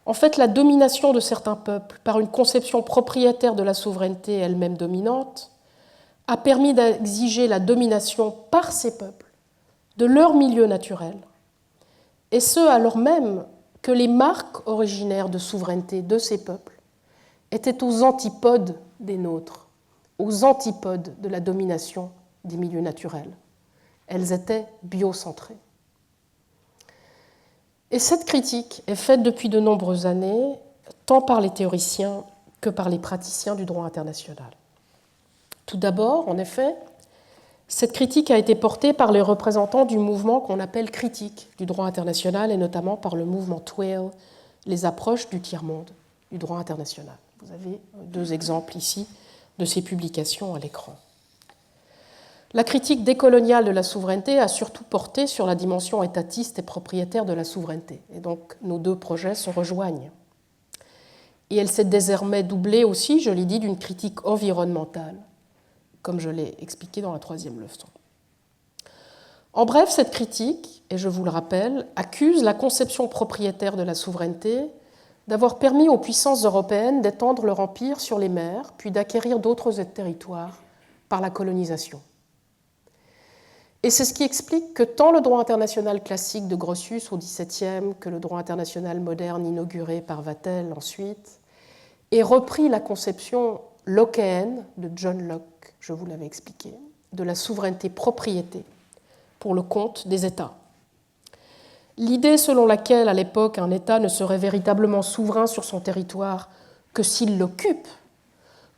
En fait, la domination de certains peuples par une conception propriétaire de la souveraineté elle-même dominante a permis d'exiger la domination par ces peuples de leur milieu naturel, et ce alors même que les marques originaires de souveraineté de ces peuples étaient aux antipodes des nôtres, aux antipodes de la domination des milieux naturels. Elles étaient biocentrées. Et cette critique est faite depuis de nombreuses années, tant par les théoriciens que par les praticiens du droit international. Tout d'abord, en effet, cette critique a été portée par les représentants du mouvement qu'on appelle critique du droit international, et notamment par le mouvement TWAIL, les approches du tiers-monde du droit international. Vous avez deux exemples ici de ces publications à l'écran. La critique décoloniale de la souveraineté a surtout porté sur la dimension étatiste et propriétaire de la souveraineté. Et donc nos deux projets se rejoignent. Et elle s'est désormais doublée aussi, je l'ai dit, d'une critique environnementale, comme je l'ai expliqué dans la troisième leçon. En bref, cette critique, et je vous le rappelle, accuse la conception propriétaire de la souveraineté d'avoir permis aux puissances européennes d'étendre leur empire sur les mers, puis d'acquérir d'autres territoires par la colonisation. Et c'est ce qui explique que tant le droit international classique de Grotius au XVIIe que le droit international moderne inauguré par Vattel ensuite ait repris la conception lockéenne de John Locke, je vous l'avais expliqué, de la souveraineté-propriété pour le compte des États. L'idée selon laquelle, à l'époque, un État ne serait véritablement souverain sur son territoire que s'il l'occupe,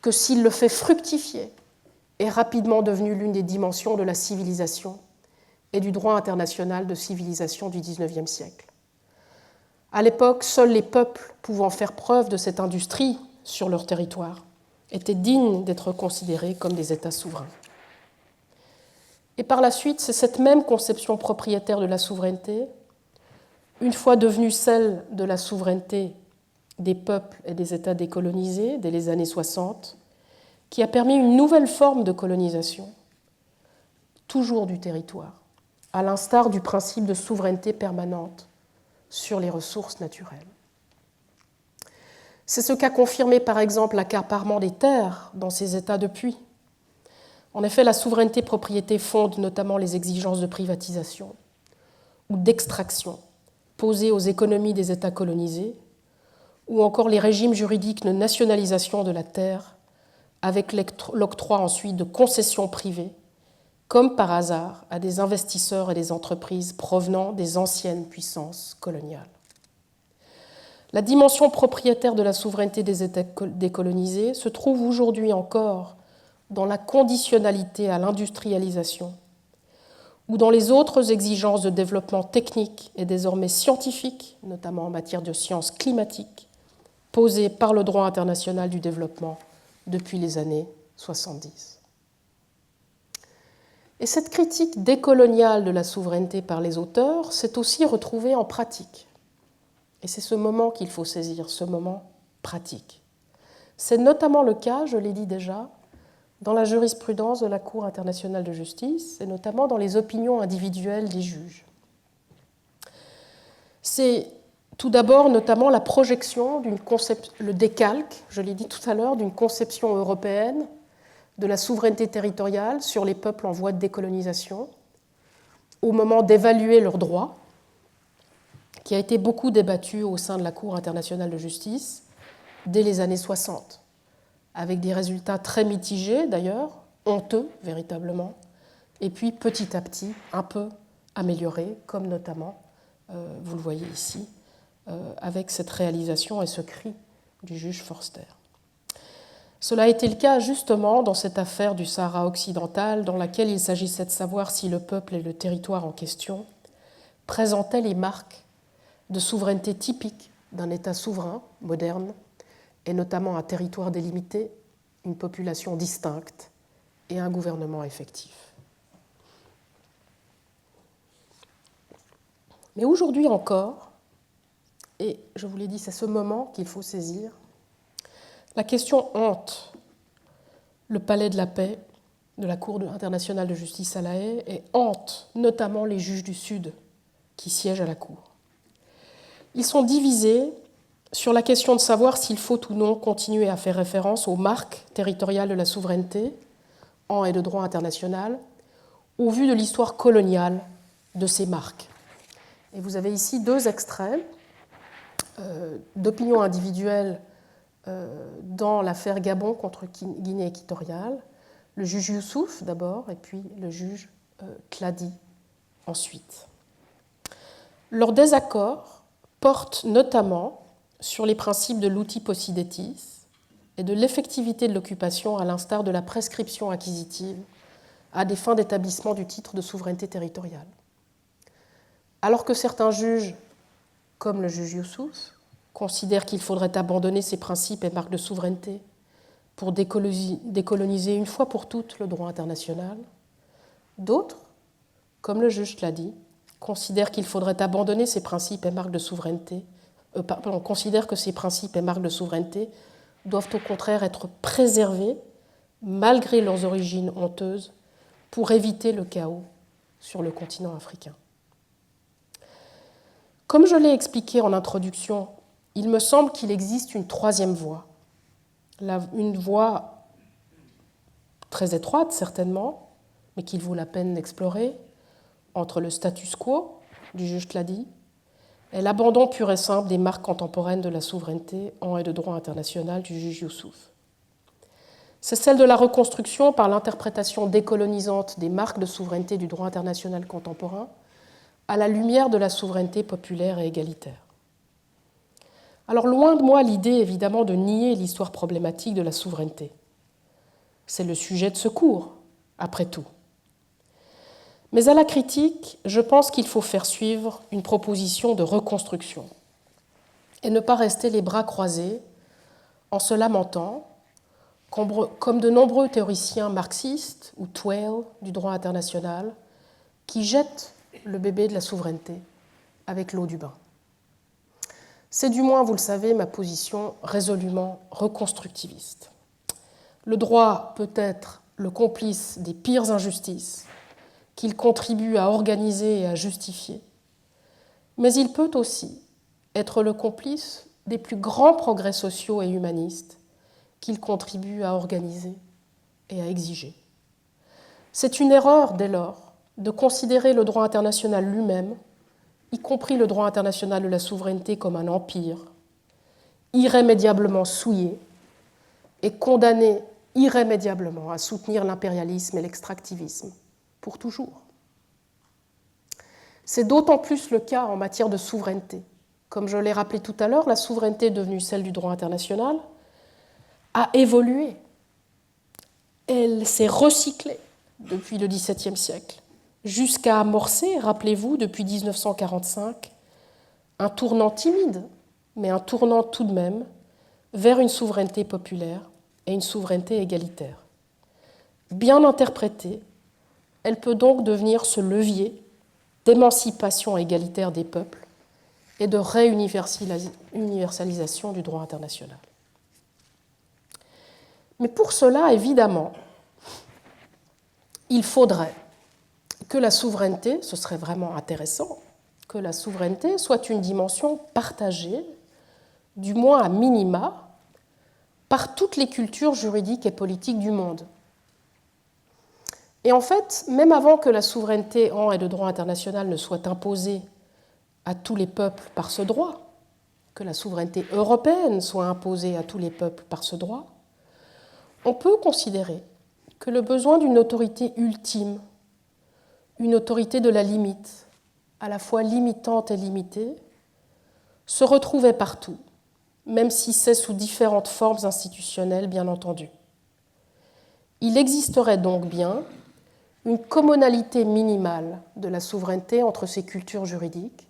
que s'il le fait fructifier, est rapidement devenue l'une des dimensions de la civilisation et du droit international de civilisation du XIXe siècle. À l'époque, seuls les peuples pouvant faire preuve de cette industrie sur leur territoire étaient dignes d'être considérés comme des États souverains. Et par la suite, c'est cette même conception propriétaire de la souveraineté, une fois devenue celle de la souveraineté des peuples et des États décolonisés dès les années 60, qui a permis une nouvelle forme de colonisation, toujours du territoire, à l'instar du principe de souveraineté permanente sur les ressources naturelles. C'est ce qu'a confirmé par exemple l'accaparement des terres dans ces États depuis. En effet, la souveraineté-propriété fonde notamment les exigences de privatisation ou d'extraction posées aux économies des États colonisés, ou encore les régimes juridiques de nationalisation de la terre avec l'octroi ensuite de concessions privées, comme par hasard à des investisseurs et des entreprises provenant des anciennes puissances coloniales. La dimension propriétaire de la souveraineté des États décolonisés se trouve aujourd'hui encore dans la conditionnalité à l'industrialisation ou dans les autres exigences de développement technique et désormais scientifique, notamment en matière de sciences climatiques, posées par le droit international du développement depuis les années 70. Et cette critique décoloniale de la souveraineté par les auteurs s'est aussi retrouvée en pratique. Et c'est ce moment qu'il faut saisir, ce moment pratique. C'est notamment le cas, je l'ai dit déjà, dans la jurisprudence de la Cour internationale de justice et notamment dans les opinions individuelles des juges. C'est tout d'abord notamment la projection le décalque, je l'ai dit tout à l'heure, d'une conception européenne de la souveraineté territoriale sur les peuples en voie de décolonisation au moment d'évaluer leurs droits, qui a été beaucoup débattu au sein de la Cour internationale de justice dès les années 60, avec des résultats très mitigés d'ailleurs, honteux véritablement, et puis petit à petit un peu améliorés, comme notamment, vous le voyez ici, avec cette réalisation et ce cri du juge Forster. Cela a été le cas justement dans cette affaire du Sahara occidental, dans laquelle il s'agissait de savoir si le peuple et le territoire en question présentaient les marques de souveraineté typique d'un État souverain moderne, et notamment un territoire délimité, une population distincte et un gouvernement effectif. Mais aujourd'hui encore, et je vous l'ai dit, c'est ce moment qu'il faut saisir, la question hante le palais de la paix de la Cour internationale de justice à La Haye et hante notamment les juges du Sud qui siègent à la Cour. Ils sont divisés sur la question de savoir s'il faut ou non continuer à faire référence aux marques territoriales de la souveraineté en et de droit international au vu de l'histoire coloniale de ces marques. Et vous avez ici deux extraits d'opinions individuelles dans l'affaire Gabon contre Guinée équatoriale, le juge Youssouf d'abord et puis le juge Tladi ensuite. Leur désaccord porte notamment sur les principes de l'outil possidetis et de l'effectivité de l'occupation à l'instar de la prescription acquisitive à des fins d'établissement du titre de souveraineté territoriale. Alors que certains juges, comme le juge Youssouf, considèrent qu'il faudrait abandonner ces principes et marques de souveraineté pour décoloniser une fois pour toutes le droit international, d'autres, comme le juge l'a dit, considèrent qu'il faudrait abandonner ces principes et marques de souveraineté, considèrent que ces principes et marques de souveraineté doivent au contraire être préservés malgré leurs origines honteuses pour éviter le chaos sur le continent africain. Comme je l'ai expliqué en introduction, il me semble qu'il existe une troisième voie, une voie très étroite certainement, mais qu'il vaut la peine d'explorer, entre le status quo du juge Tladi et l'abandon pur et simple des marques contemporaines de la souveraineté en et de droit international du juge Youssouf. C'est celle de la reconstruction par l'interprétation décolonisante des marques de souveraineté du droit international contemporain à la lumière de la souveraineté populaire et égalitaire. Alors loin de moi l'idée évidemment de nier l'histoire problématique de la souveraineté. C'est le sujet de ce cours, après tout. Mais à la critique, je pense qu'il faut faire suivre une proposition de reconstruction et ne pas rester les bras croisés en se lamentant, comme de nombreux théoriciens marxistes ou Twale du droit international, qui jettent le bébé de la souveraineté avec l'eau du bain. C'est du moins, vous le savez, ma position résolument reconstructiviste. Le droit peut être le complice des pires injustices qu'il contribue à organiser et à justifier, mais il peut aussi être le complice des plus grands progrès sociaux et humanistes qu'il contribue à organiser et à exiger. C'est une erreur, dès lors, de considérer le droit international lui-même, y compris le droit international de la souveraineté, comme un empire, irrémédiablement souillé et condamné irrémédiablement à soutenir l'impérialisme et l'extractivisme, pour toujours. C'est d'autant plus le cas en matière de souveraineté. Comme je l'ai rappelé tout à l'heure, la souveraineté devenue celle du droit international a évolué. Elle s'est recyclée depuis le XVIIe siècle, jusqu'à amorcer, rappelez-vous, depuis 1945, un tournant timide, mais un tournant tout de même, vers une souveraineté populaire et une souveraineté égalitaire. Bien interprétée, elle peut donc devenir ce levier d'émancipation égalitaire des peuples et de réuniversalisation du droit international. Mais pour cela, évidemment, il faudrait que la souveraineté, ce serait vraiment intéressant, que la souveraineté soit une dimension partagée, du moins à minima, par toutes les cultures juridiques et politiques du monde. Et en fait, même avant que la souveraineté en et de droit international ne soit imposée à tous les peuples par ce droit, que la souveraineté européenne soit imposée à tous les peuples par ce droit, on peut considérer que le besoin d'une autorité ultime, une autorité de la limite, à la fois limitante et limitée, se retrouvait partout, même si c'est sous différentes formes institutionnelles, bien entendu. Il existerait donc bien une communalité minimale de la souveraineté entre ces cultures juridiques,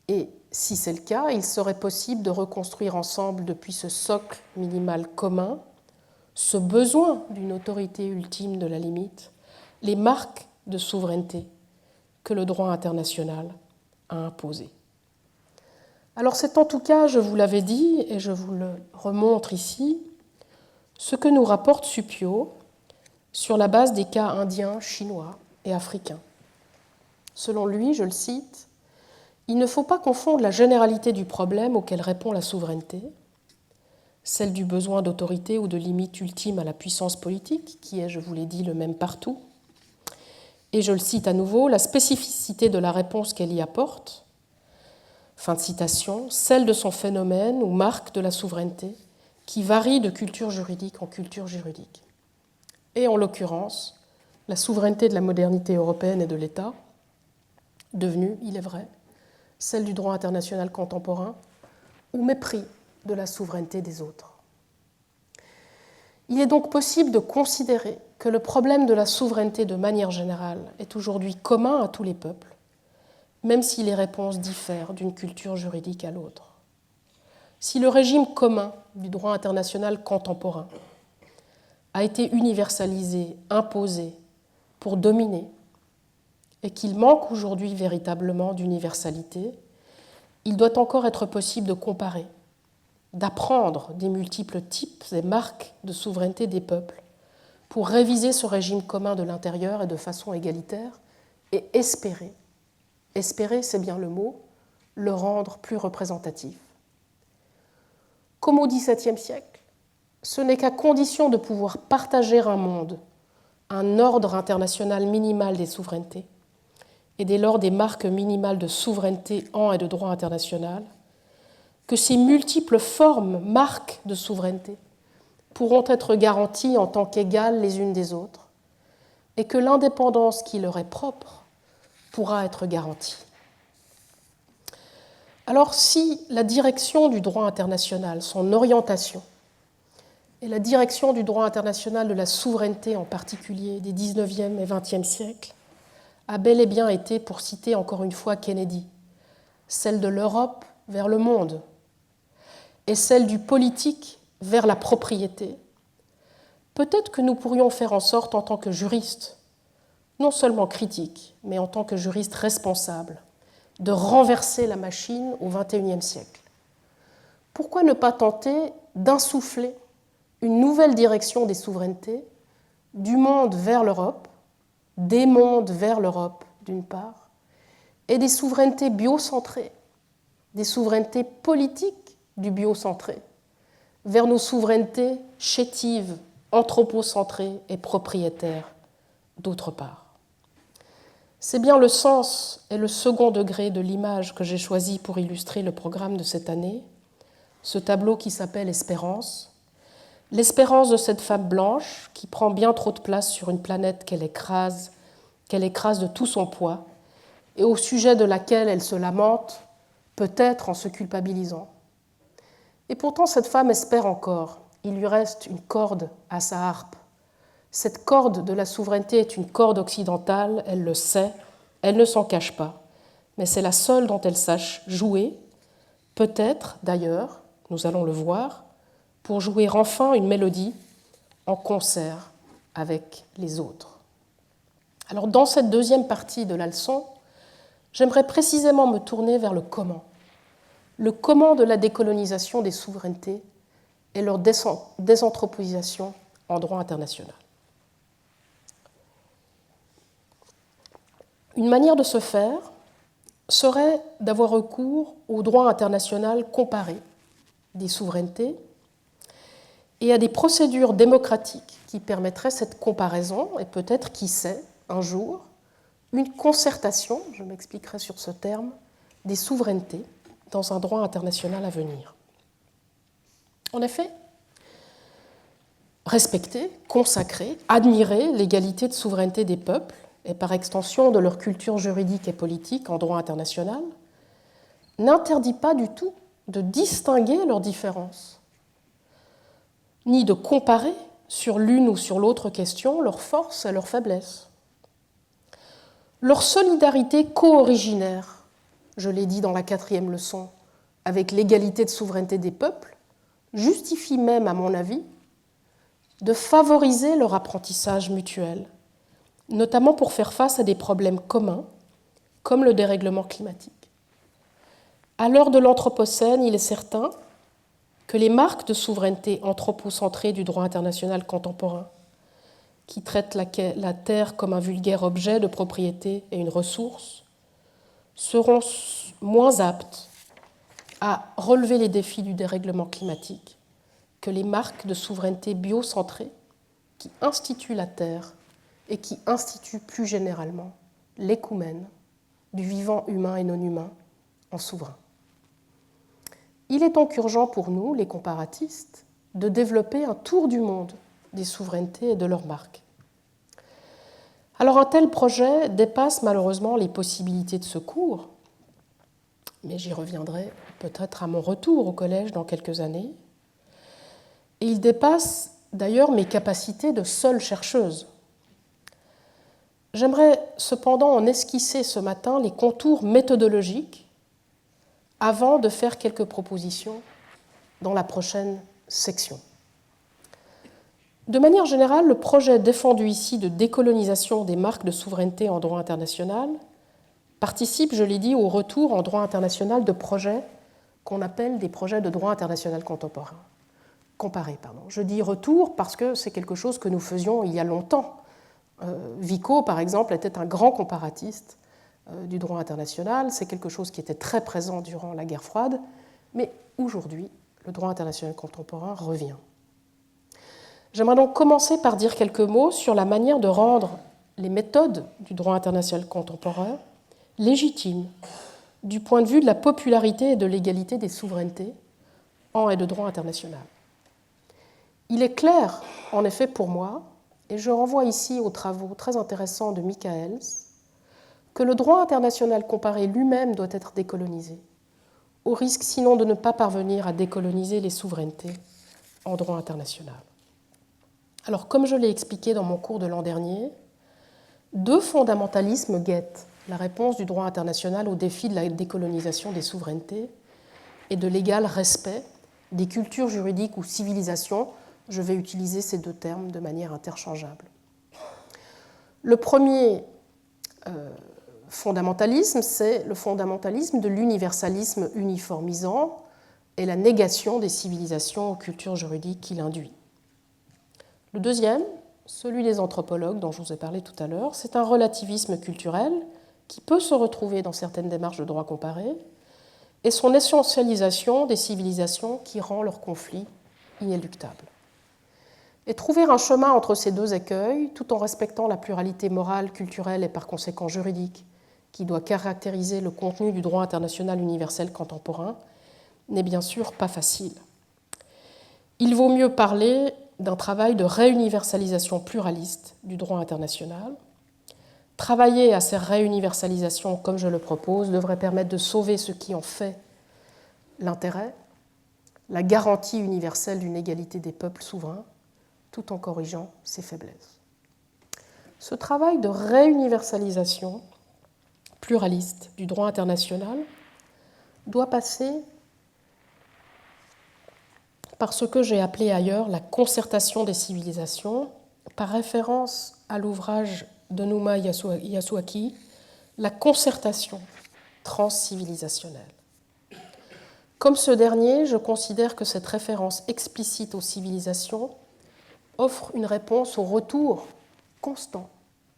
et si c'est le cas, il serait possible de reconstruire ensemble depuis ce socle minimal commun, ce besoin d'une autorité ultime de la limite, les marques de souveraineté que le droit international a imposées. Alors c'est en tout cas, je vous l'avais dit, et je vous le remontre ici, ce que nous rapporte Suppiot sur la base des cas indiens, chinois et africains. Selon lui, je le cite, « Il ne faut pas confondre la généralité du problème auquel répond la souveraineté, celle du besoin d'autorité ou de limite ultime à la puissance politique, qui est, je vous l'ai dit, le même partout, et je le cite à nouveau, la spécificité de la réponse qu'elle y apporte, fin de citation, celle de son phénomène ou marque de la souveraineté, qui varie de culture juridique en culture juridique. Et en l'occurrence, la souveraineté de la modernité européenne et de l'État, devenue, il est vrai, celle du droit international contemporain, au mépris de la souveraineté des autres. Il est donc possible de considérer que le problème de la souveraineté de manière générale est aujourd'hui commun à tous les peuples, même si les réponses diffèrent d'une culture juridique à l'autre. Si le régime commun du droit international contemporain a été universalisé, imposé pour dominer, et qu'il manque aujourd'hui véritablement d'universalité, il doit encore être possible de comparer, d'apprendre des multiples types et marques de souveraineté des peuples pour réviser ce régime commun de l'intérieur et de façon égalitaire et espérer, c'est bien le mot, le rendre plus représentatif. Comme au XVIIe siècle, ce n'est qu'à condition de pouvoir partager un monde, un ordre international minimal des souverainetés, et dès lors des marques minimales de souveraineté en et de droit international, que ces multiples formes, marques de souveraineté, pourront être garanties en tant qu'égales les unes des autres, et que l'indépendance qui leur est propre pourra être garantie. Alors si la direction du droit international, son orientation, et la direction du droit international de la souveraineté en particulier des XIXe et XXe siècles, a bel et bien été, pour citer encore une fois Kennedy, celle de l'Europe vers le monde et celle du politique vers la propriété, peut-être que nous pourrions faire en sorte, en tant que juristes, non seulement critiques, mais en tant que juristes responsables, de renverser la machine au XXIe siècle. Pourquoi ne pas tenter d'insuffler une nouvelle direction des souverainetés, du monde vers l'Europe, des mondes vers l'Europe d'une part, et des souverainetés biocentrées, des souverainetés politiques du biocentré, vers nos souverainetés chétives, anthropocentrées et propriétaires d'autre part. C'est bien le sens et le second degré de l'image que j'ai choisi pour illustrer le programme de cette année, ce tableau qui s'appelle Espérance, l'espérance de cette femme blanche qui prend bien trop de place sur une planète qu'elle écrase de tout son poids et au sujet de laquelle elle se lamente, peut-être en se culpabilisant. Et pourtant, cette femme espère encore. Il lui reste une corde à sa harpe. Cette corde de la souveraineté est une corde occidentale, elle le sait, elle ne s'en cache pas, mais c'est la seule dont elle sache jouer, peut-être d'ailleurs, nous allons le voir, pour jouer enfin une mélodie en concert avec les autres. Alors dans cette deuxième partie de la leçon, j'aimerais précisément me tourner vers le comment de la décolonisation des souverainetés et leur désanthropisation en droit international. Une manière de ce faire serait d'avoir recours au droit international comparé des souverainetés et à des procédures démocratiques qui permettraient cette comparaison et peut-être, qui sait, un jour, une concertation, je m'expliquerai sur ce terme, des souverainetés dans un droit international à venir. En effet, respecter, consacrer, admirer l'égalité de souveraineté des peuples et par extension de leur culture juridique et politique en droit international, n'interdit pas du tout de distinguer leurs différences, ni de comparer sur l'une ou sur l'autre question leurs forces et leurs faiblesses. Leur solidarité co-originaire, je l'ai dit dans la 4e leçon, avec l'égalité de souveraineté des peuples, justifie même, à mon avis, de favoriser leur apprentissage mutuel, notamment pour faire face à des problèmes communs, comme le dérèglement climatique. À l'heure de l'Anthropocène, il est certain que les marques de souveraineté anthropocentrée du droit international contemporain, qui traite la Terre comme un vulgaire objet de propriété et une ressource, seront moins aptes à relever les défis du dérèglement climatique que les marques de souveraineté biocentrée qui instituent la Terre et qui instituent plus généralement l'écoumène du vivant humain et non humain en souverain. Il est donc urgent pour nous, les comparatistes, de développer un tour du monde des souverainetés et de leurs marques. Alors un tel projet dépasse malheureusement les possibilités de ce cours, mais j'y reviendrai peut-être à mon retour au collège dans quelques années, et il dépasse d'ailleurs mes capacités de seule chercheuse. J'aimerais cependant en esquisser ce matin les contours méthodologiques avant de faire quelques propositions dans la prochaine section. De manière générale, le projet défendu ici de décolonisation des marques de souveraineté en droit international participe, je l'ai dit, au retour en droit international de projets qu'on appelle des projets de droit international contemporain. Comparé. Je dis retour parce que c'est quelque chose que nous faisions il y a longtemps. Vico, par exemple, était un grand comparatiste du droit international. C'est quelque chose qui était très présent durant la guerre froide, mais aujourd'hui, le droit international contemporain revient. J'aimerais donc commencer par dire quelques mots sur la manière de rendre les méthodes du droit international contemporain légitimes du point de vue de la popularité et de l'égalité des souverainetés en et de droit international. Il est clair, en effet, pour moi, et je renvoie ici aux travaux très intéressants de Michaels, que le droit international comparé lui-même doit être décolonisé, au risque sinon de ne pas parvenir à décoloniser les souverainetés en droit international. Alors, comme je l'ai expliqué dans mon cours de l'an dernier, deux fondamentalismes guettent la réponse du droit international au défi de la décolonisation des souverainetés et de l'égal respect des cultures juridiques ou civilisations. Je vais utiliser ces deux termes de manière interchangeable. Le premier fondamentalisme, c'est le fondamentalisme de l'universalisme uniformisant et la négation des civilisations aux cultures juridiques qu'il induit. Le deuxième, celui des anthropologues dont je vous ai parlé tout à l'heure, c'est un relativisme culturel qui peut se retrouver dans certaines démarches de droit comparé et son essentialisation des civilisations qui rend leur conflit inéluctable. Et trouver un chemin entre ces deux écueils, tout en respectant la pluralité morale, culturelle et par conséquent juridique qui doit caractériser le contenu du droit international universel contemporain, n'est bien sûr pas facile. Il vaut mieux parler d'un travail de réuniversalisation pluraliste du droit international. Travailler à ces réuniversalisations, comme je le propose, devrait permettre de sauver ce qui en fait l'intérêt, la garantie universelle d'une égalité des peuples souverains, tout en corrigeant ses faiblesses. Ce travail de réuniversalisation pluraliste du droit international doit passer par ce que j'ai appelé ailleurs la concertation des civilisations, par référence à l'ouvrage de Numa Yasuaki, la concertation transcivilisationnelle. Comme ce dernier, je considère que cette référence explicite aux civilisations offre une réponse au retour constant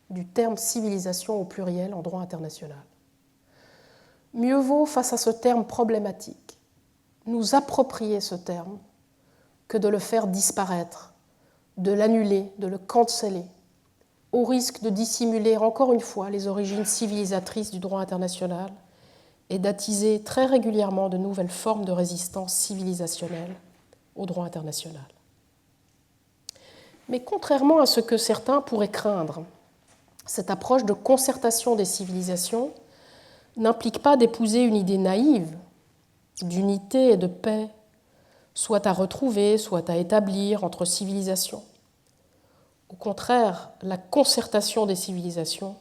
du terme civilisation au pluriel en droit international. Mieux vaut, face à ce terme problématique, nous approprier ce terme que de le faire disparaître, de l'annuler, de le canceller, au risque de dissimuler encore une fois les origines civilisatrices du droit international et d'attiser très régulièrement de nouvelles formes de résistance civilisationnelle au droit international. Mais contrairement à ce que certains pourraient craindre, cette approche de concertation des civilisations n'implique pas d'épouser une idée naïve d'unité et de paix, soit à retrouver, soit à établir entre civilisations. Au contraire, la concertation des civilisations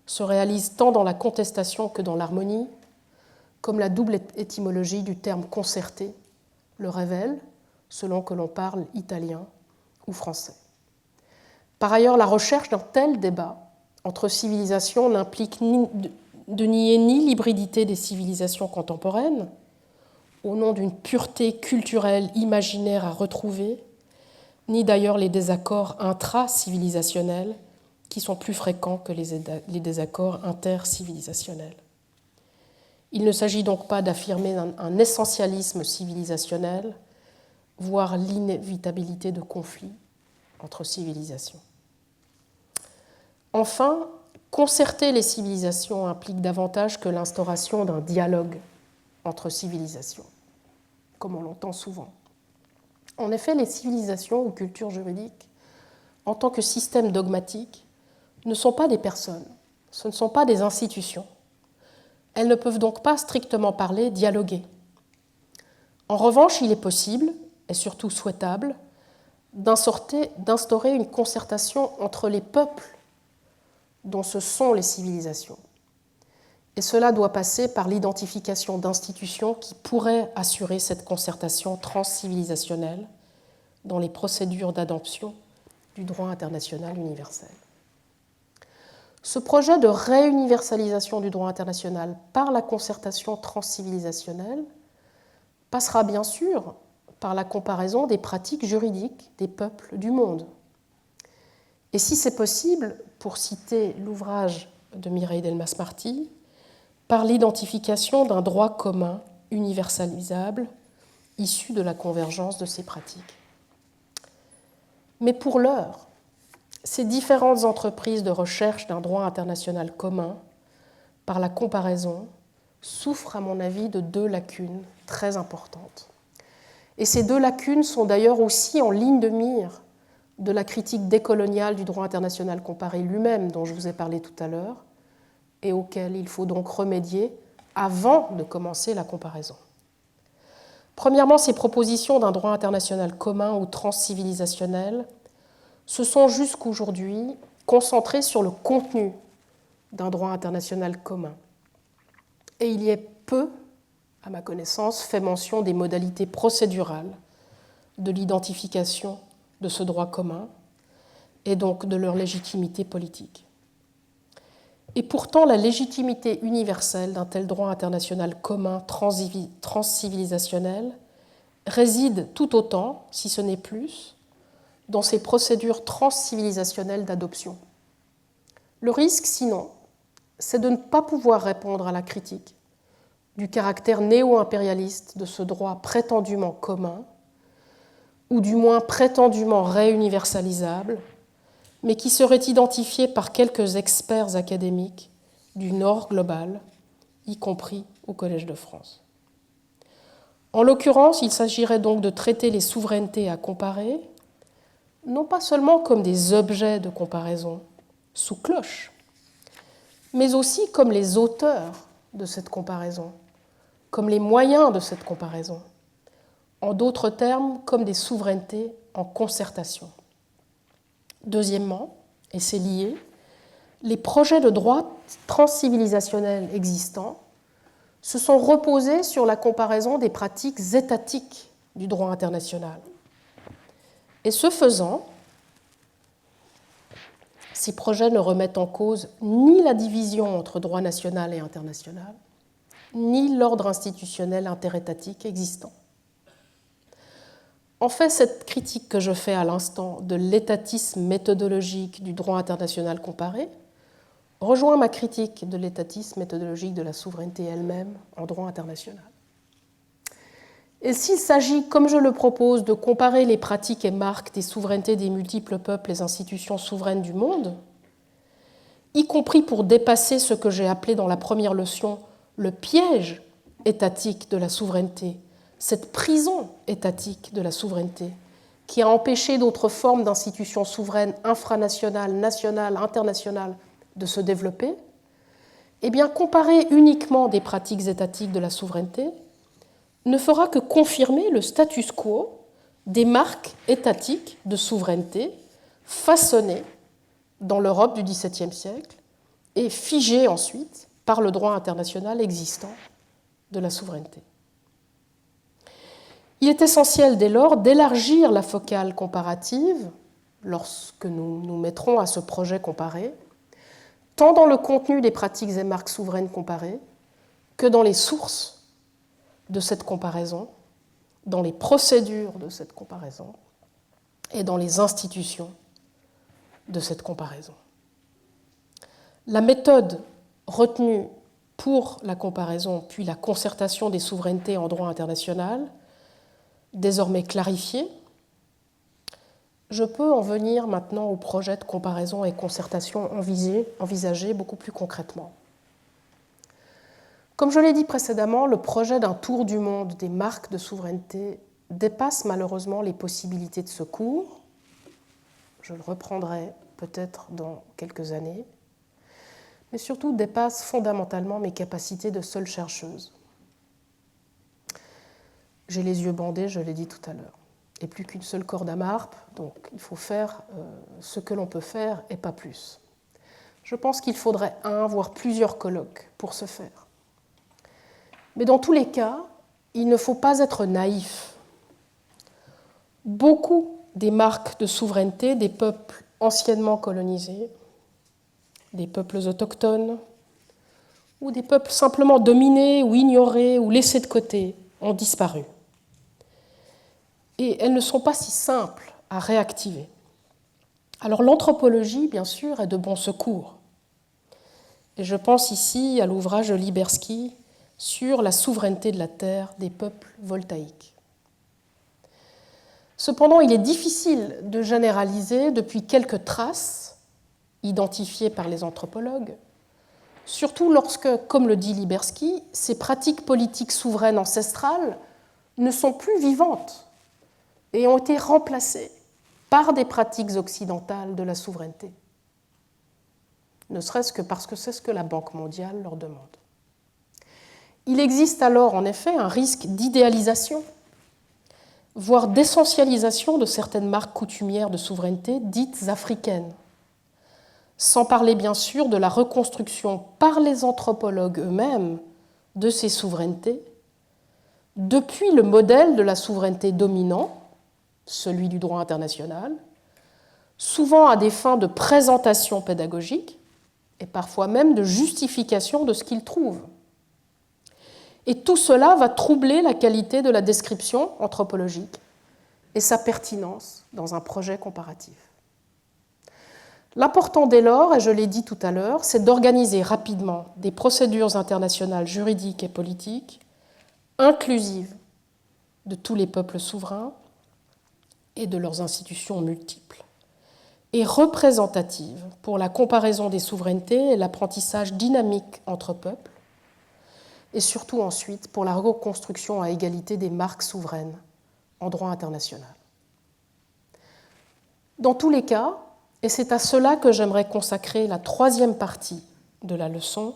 se réalise tant dans la contestation que dans l'harmonie, comme la double étymologie du terme concerté le révèle, selon que l'on parle italien ou français. Par ailleurs, la recherche d'un tel débat entre civilisations n'implique de nier ni l'hybridité des civilisations contemporaines, au nom d'une pureté culturelle imaginaire à retrouver, ni d'ailleurs les désaccords intra-civilisationnels qui sont plus fréquents que les désaccords intercivilisationnels. Il ne s'agit donc pas d'affirmer un essentialisme civilisationnel, voire l'inévitabilité de conflits entre civilisations. Enfin, concerter les civilisations implique davantage que l'instauration d'un dialogue entre civilisations, comme on l'entend souvent. En effet, les civilisations ou cultures juridiques, en tant que système dogmatique, ne sont pas des personnes, ce ne sont pas des institutions. Elles ne peuvent donc pas strictement parler dialoguer. En revanche, il est possible, et surtout souhaitable, d'instaurer une concertation entre les peuples dont ce sont les civilisations. Et cela doit passer par l'identification d'institutions qui pourraient assurer cette concertation transcivilisationnelle dans les procédures d'adoption du droit international universel. Ce projet de réuniversalisation du droit international par la concertation transcivilisationnelle passera bien sûr par la comparaison des pratiques juridiques des peuples du monde. Et si c'est possible, pour citer l'ouvrage de Mireille Delmas-Marty, par l'identification d'un droit commun universalisable issu de la convergence de ces pratiques. Mais pour l'heure, ces différentes entreprises de recherche d'un droit international commun, par la comparaison, souffrent à mon avis de deux lacunes très importantes. Et ces deux lacunes sont d'ailleurs aussi en ligne de mire de la critique décoloniale du droit international comparé lui-même, dont je vous ai parlé tout à l'heure, et auquel il faut donc remédier avant de commencer la comparaison. Premièrement, ces propositions d'un droit international commun ou transcivilisationnel se sont jusqu'aujourd'hui concentrées sur le contenu d'un droit international commun. Et il y est peu, à ma connaissance, fait mention des modalités procédurales de l'identification de ce droit commun et donc de leur légitimité politique. Et pourtant, la légitimité universelle d'un tel droit international commun transcivilisationnel réside tout autant, si ce n'est plus, dans ces procédures transcivilisationnelles d'adoption. Le risque, sinon, c'est de ne pas pouvoir répondre à la critique du caractère néo-impérialiste de ce droit prétendument commun, ou du moins prétendument réuniversalisable, mais qui serait identifié par quelques experts académiques du Nord global, y compris au Collège de France. En l'occurrence, il s'agirait donc de traiter les souverainetés à comparer, non pas seulement comme des objets de comparaison sous cloche, mais aussi comme les auteurs de cette comparaison, comme les moyens de cette comparaison, en d'autres termes, comme des souverainetés en concertation. Deuxièmement, et c'est lié, les projets de droit transcivilisationnel existants se sont reposés sur la comparaison des pratiques étatiques du droit international. Et ce faisant, ces projets ne remettent en cause ni la division entre droit national et international, ni l'ordre institutionnel interétatique existant. En fait, cette critique que je fais à l'instant de l'étatisme méthodologique du droit international comparé rejoint ma critique de l'étatisme méthodologique de la souveraineté elle-même en droit international. Et s'il s'agit, comme je le propose, de comparer les pratiques et marques des souverainetés des multiples peuples et institutions souveraines du monde, y compris pour dépasser ce que j'ai appelé dans la première leçon le piège étatique de la souveraineté, cette prison étatique de la souveraineté, qui a empêché d'autres formes d'institutions souveraines infranationales, nationales, internationales de se développer, eh bien, comparer uniquement des pratiques étatiques de la souveraineté ne fera que confirmer le status quo des marques étatiques de souveraineté façonnées dans l'Europe du XVIIe siècle et figées ensuite par le droit international existant de la souveraineté. Il est essentiel dès lors d'élargir la focale comparative lorsque nous nous mettrons à ce projet comparé, tant dans le contenu des pratiques et marques souveraines comparées que dans les sources de cette comparaison, dans les procédures de cette comparaison et dans les institutions de cette comparaison. La méthode retenue pour la comparaison puis la concertation des souverainetés en droit international, désormais clarifiée, je peux en venir maintenant au projet de comparaison et concertation envisagé beaucoup plus concrètement. Comme je l'ai dit précédemment, le projet d'un tour du monde des marques de souveraineté dépasse malheureusement les possibilités de ce cours. Je le reprendrai peut-être dans quelques années, mais surtout dépasse fondamentalement mes capacités de seule chercheuse. J'ai les yeux bandés, je l'ai dit tout à l'heure, et plus qu'une seule corde à ma harpe, donc il faut faire ce que l'on peut faire et pas plus. Je pense qu'il faudrait un, voire plusieurs colloques pour ce faire. Mais dans tous les cas, il ne faut pas être naïf. Beaucoup des marques de souveraineté des peuples anciennement colonisés, des peuples autochtones, ou des peuples simplement dominés ou ignorés ou laissés de côté, ont disparu. Et elles ne sont pas si simples à réactiver. Alors l'anthropologie, bien sûr, est de bon secours. Et je pense ici à l'ouvrage de Liberski sur la souveraineté de la terre des peuples voltaïques. Cependant, il est difficile de généraliser depuis quelques traces identifiées par les anthropologues, surtout lorsque, comme le dit Liberski, ces pratiques politiques souveraines ancestrales ne sont plus vivantes et ont été remplacées par des pratiques occidentales de la souveraineté, ne serait-ce que parce que c'est ce que la Banque mondiale leur demande. Il existe alors en effet un risque d'idéalisation, voire d'essentialisation de certaines marques coutumières de souveraineté dites africaines, sans parler bien sûr de la reconstruction par les anthropologues eux-mêmes de ces souverainetés, depuis le modèle de la souveraineté dominant, celui du droit international, souvent à des fins de présentation pédagogique et parfois même de justification de ce qu'ils trouvent. Et tout cela va troubler la qualité de la description anthropologique et sa pertinence dans un projet comparatif. L'important dès lors, et je l'ai dit tout à l'heure, c'est d'organiser rapidement des procédures internationales juridiques et politiques inclusives de tous les peuples souverains et de leurs institutions multiples, et représentatives pour la comparaison des souverainetés et l'apprentissage dynamique entre peuples, et surtout ensuite pour la reconstruction à égalité des marques souveraines en droit international. Dans tous les cas, et c'est à cela que j'aimerais consacrer la troisième partie de la leçon,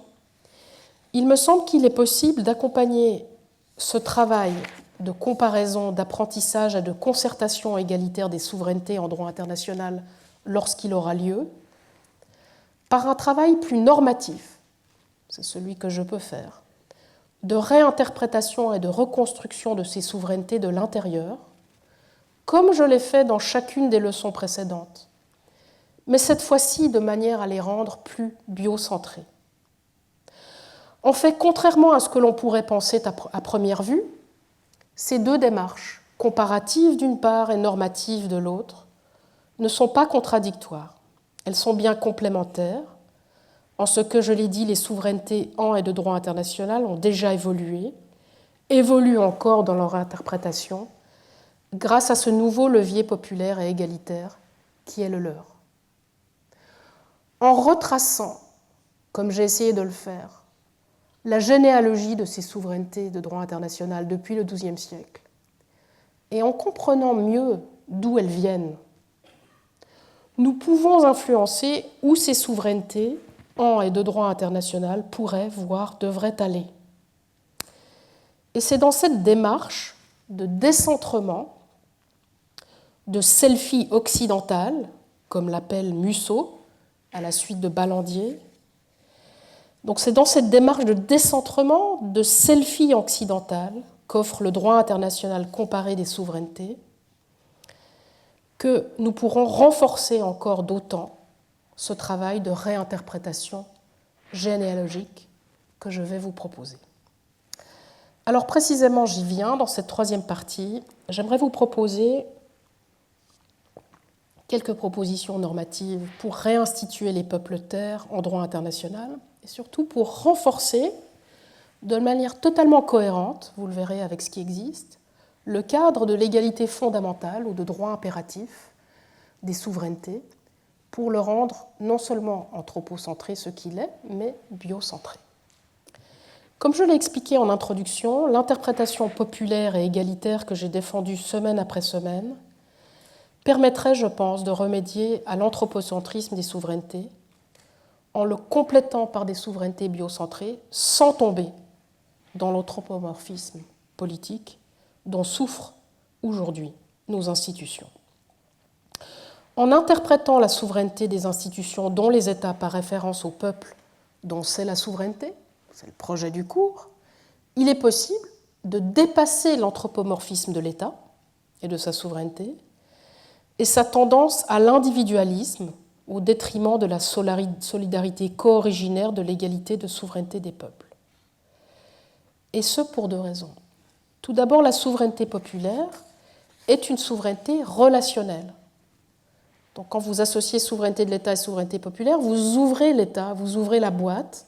il me semble qu'il est possible d'accompagner ce travail de comparaison, d'apprentissage et de concertation égalitaire des souverainetés en droit international lorsqu'il aura lieu, par un travail plus normatif, c'est celui que je peux faire, de réinterprétation et de reconstruction de ces souverainetés de l'intérieur, comme je l'ai fait dans chacune des leçons précédentes, mais cette fois-ci de manière à les rendre plus biocentrées. En fait, contrairement à ce que l'on pourrait penser à première vue, ces deux démarches, comparatives d'une part et normatives de l'autre, ne sont pas contradictoires. Elles sont bien complémentaires, en ce que, je l'ai dit, les souverainetés en et de droit international ont déjà évolué, évoluent encore dans leur interprétation, grâce à ce nouveau levier populaire et égalitaire qui est le leur. En retraçant, comme j'ai essayé de le faire, la généalogie de ces souverainetés de droit international depuis le XIIe siècle, et en comprenant mieux d'où elles viennent, nous pouvons influencer où ces souverainetés en et de droit international pourraient, voire devraient aller. Et c'est dans cette démarche de décentrement, de selfie occidental, comme l'appelle Musso, à la suite de Ballandier. Donc c'est dans cette démarche de décentrement, de selfie occidental, qu'offre le droit international comparé des souverainetés, que nous pourrons renforcer encore d'autant ce travail de réinterprétation généalogique que je vais vous proposer. Alors précisément, j'y viens dans cette troisième partie. J'aimerais vous proposer quelques propositions normatives pour réinstituer les peuples terres en droit international et surtout pour renforcer de manière totalement cohérente, vous le verrez avec ce qui existe, le cadre de l'égalité fondamentale ou de droit impératif des souverainetés pour le rendre non seulement anthropocentré, ce qu'il est, mais biocentré. Comme je l'ai expliqué en introduction, l'interprétation populaire et égalitaire que j'ai défendue semaine après semaine permettrait, je pense, de remédier à l'anthropocentrisme des souverainetés en le complétant par des souverainetés biocentrées sans tomber dans l'anthropomorphisme politique dont souffrent aujourd'hui nos institutions. En interprétant la souveraineté des institutions dont les États par référence au peuple dont c'est la souveraineté, c'est le projet du cours, il est possible de dépasser l'anthropomorphisme de l'État et de sa souveraineté et sa tendance à l'individualisme au détriment de la solidarité co-originaire de l'égalité de souveraineté des peuples. Et ce pour deux raisons. Tout d'abord, la souveraineté populaire est une souveraineté relationnelle. Donc quand vous associez souveraineté de l'État et souveraineté populaire, vous ouvrez l'État, vous ouvrez la boîte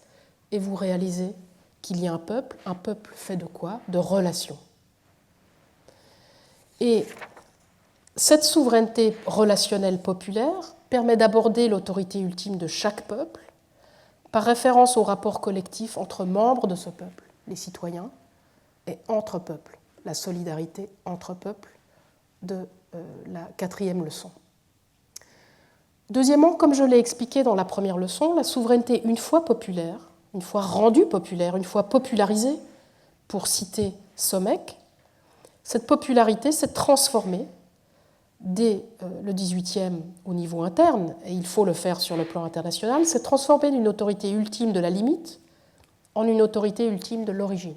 et vous réalisez qu'il y a un peuple fait de quoi? De relations. Et cette souveraineté relationnelle populaire permet d'aborder l'autorité ultime de chaque peuple par référence au rapport collectif entre membres de ce peuple, les citoyens, et entre peuples, la solidarité entre peuples de la quatrième leçon. Deuxièmement, comme je l'ai expliqué dans la première leçon, la souveraineté, une fois populaire, une fois rendue populaire, une fois popularisée, pour citer Sommeck, cette popularité s'est transformée dès le XVIIIe au niveau interne, et il faut le faire sur le plan international, s'est transformée d'une autorité ultime de la limite en une autorité ultime de l'origine.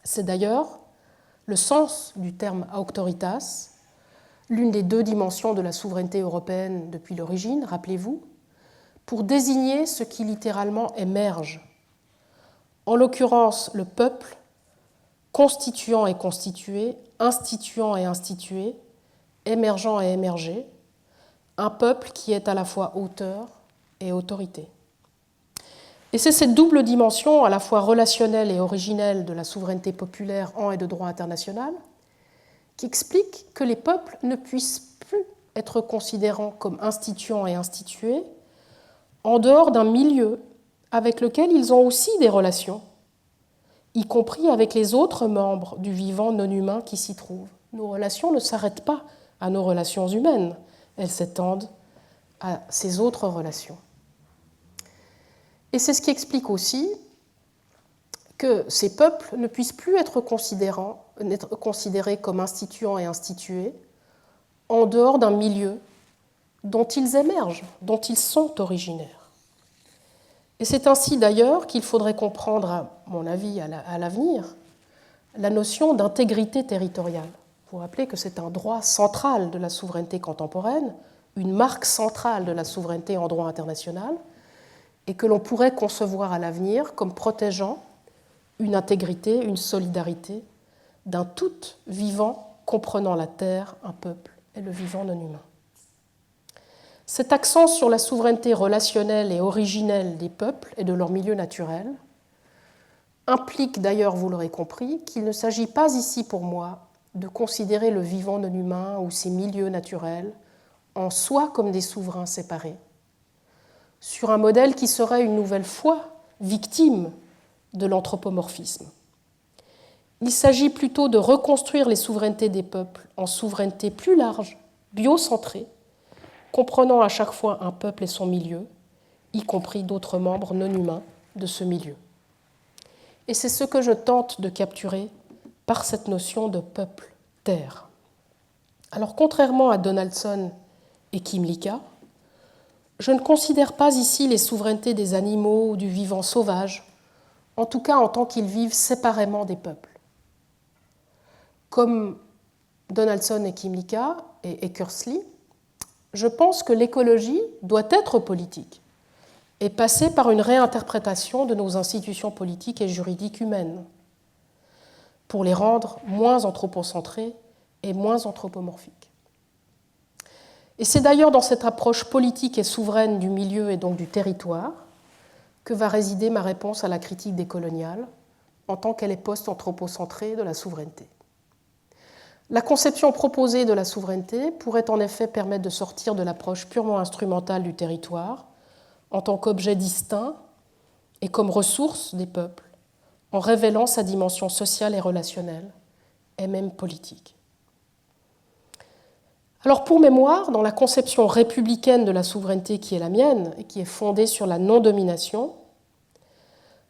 C'est d'ailleurs le sens du terme auctoritas, l'une des deux dimensions de la souveraineté européenne depuis l'origine, rappelez-vous, pour désigner ce qui littéralement émerge. En l'occurrence, le peuple, constituant et constitué, instituant et institué, émergent et émergé, un peuple qui est à la fois auteur et autorité. Et c'est cette double dimension, à la fois relationnelle et originelle de la souveraineté populaire en et de droit international, qui explique que les peuples ne puissent plus être considérés comme instituants et institués en dehors d'un milieu avec lequel ils ont aussi des relations, y compris avec les autres membres du vivant non humain qui s'y trouvent. Nos relations ne s'arrêtent pas à nos relations humaines, elles s'étendent à ces autres relations. Et c'est ce qui explique aussi que ces peuples ne puissent plus être considérés comme instituants et institués en dehors d'un milieu dont ils émergent, dont ils sont originaires. Et c'est ainsi d'ailleurs qu'il faudrait comprendre, à mon avis, à l'avenir, la notion d'intégrité territoriale. Vous vous rappelez que c'est un droit central de la souveraineté contemporaine, une marque centrale de la souveraineté en droit international, et que l'on pourrait concevoir à l'avenir comme protégeant une intégrité, une solidarité d'un tout vivant comprenant la terre, un peuple et le vivant non humain. Cet accent sur la souveraineté relationnelle et originelle des peuples et de leur milieu naturel implique d'ailleurs, vous l'aurez compris, qu'il ne s'agit pas ici pour moi de considérer le vivant non humain ou ses milieux naturels en soi comme des souverains séparés, sur un modèle qui serait une nouvelle fois victime de l'anthropomorphisme. Il s'agit plutôt de reconstruire les souverainetés des peuples en souveraineté plus large, biocentrée, comprenant à chaque fois un peuple et son milieu, y compris d'autres membres non humains de ce milieu. Et c'est ce que je tente de capturer par cette notion de peuple-terre. Alors, contrairement à Donaldson et Kymlicka, je ne considère pas ici les souverainetés des animaux ou du vivant sauvage, en tout cas en tant qu'ils vivent séparément des peuples. Comme Donaldson et Kymlicka et Eckersley, je pense que l'écologie doit être politique et passer par une réinterprétation de nos institutions politiques et juridiques humaines pour les rendre moins anthropocentrées et moins anthropomorphiques. Et c'est d'ailleurs dans cette approche politique et souveraine du milieu et donc du territoire que va résider ma réponse à la critique décoloniale en tant qu'elle est post-anthropocentrée de la souveraineté. La conception proposée de la souveraineté pourrait en effet permettre de sortir de l'approche purement instrumentale du territoire en tant qu'objet distinct et comme ressource des peuples, en révélant sa dimension sociale et relationnelle, et même politique. Alors pour mémoire, dans la conception républicaine de la souveraineté qui est la mienne et qui est fondée sur la non-domination,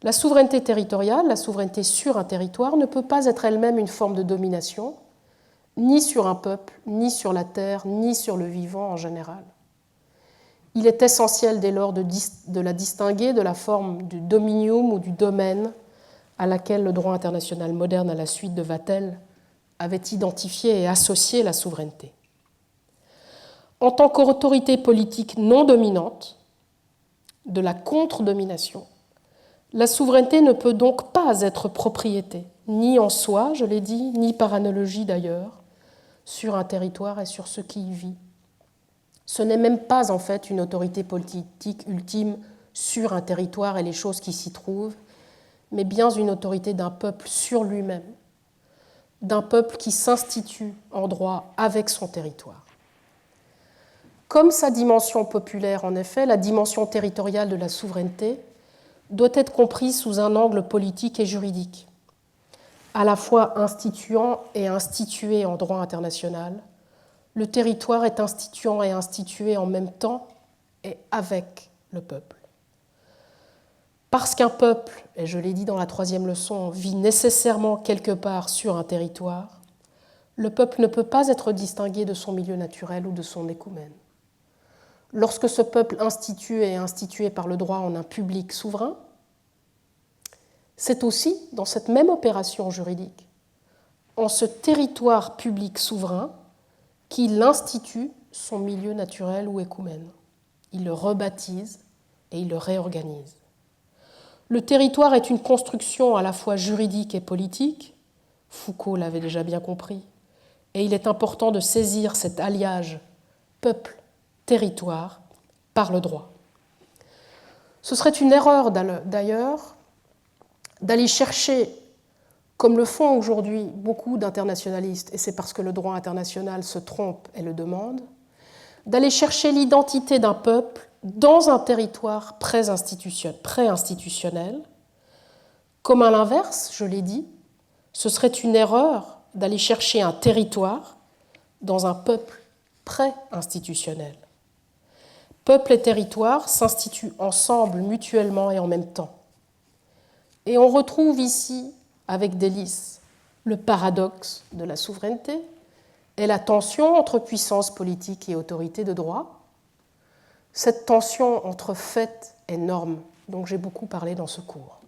la souveraineté territoriale, la souveraineté sur un territoire, ne peut pas être elle-même une forme de domination, ni sur un peuple, ni sur la terre, ni sur le vivant en général. Il est essentiel dès lors de la distinguer de la forme du dominium ou du domaine à laquelle le droit international moderne à la suite de Vattel avait identifié et associé la souveraineté. En tant qu'autorité politique non dominante, de la contre-domination, la souveraineté ne peut donc pas être propriété, ni en soi, je l'ai dit, ni par analogie d'ailleurs, sur un territoire et sur ce qui y vit. Ce n'est même pas en fait une autorité politique ultime sur un territoire et les choses qui s'y trouvent, mais bien une autorité d'un peuple sur lui-même, d'un peuple qui s'institue en droit avec son territoire. Comme sa dimension populaire, en effet, la dimension territoriale de la souveraineté doit être comprise sous un angle politique et juridique, à la fois instituant et institué en droit international. Le territoire est instituant et institué en même temps et avec le peuple. Parce qu'un peuple, et je l'ai dit dans la troisième leçon, vit nécessairement quelque part sur un territoire, le peuple ne peut pas être distingué de son milieu naturel ou de son écoumène. Lorsque ce peuple institué est institué par le droit en un public souverain, c'est aussi, dans cette même opération juridique, en ce territoire public souverain, qu'il institue son milieu naturel ou écoumène. Il le rebaptise et il le réorganise. Le territoire est une construction à la fois juridique et politique, Foucault l'avait déjà bien compris, et il est important de saisir cet alliage peuple-territoire par le droit. Ce serait une erreur d'ailleurs d'aller chercher, comme le font aujourd'hui beaucoup d'internationalistes, et c'est parce que le droit international se trompe et le demande, d'aller chercher l'identité d'un peuple dans un territoire pré-institutionnel, comme à l'inverse, je l'ai dit, ce serait une erreur d'aller chercher un territoire dans un peuple pré-institutionnel. Peuple et territoire s'instituent ensemble, mutuellement et en même temps. Et on retrouve ici, avec délice, le paradoxe de la souveraineté et la tension entre puissance politique et autorité de droit, cette tension entre fait et norme dont j'ai beaucoup parlé dans ce cours.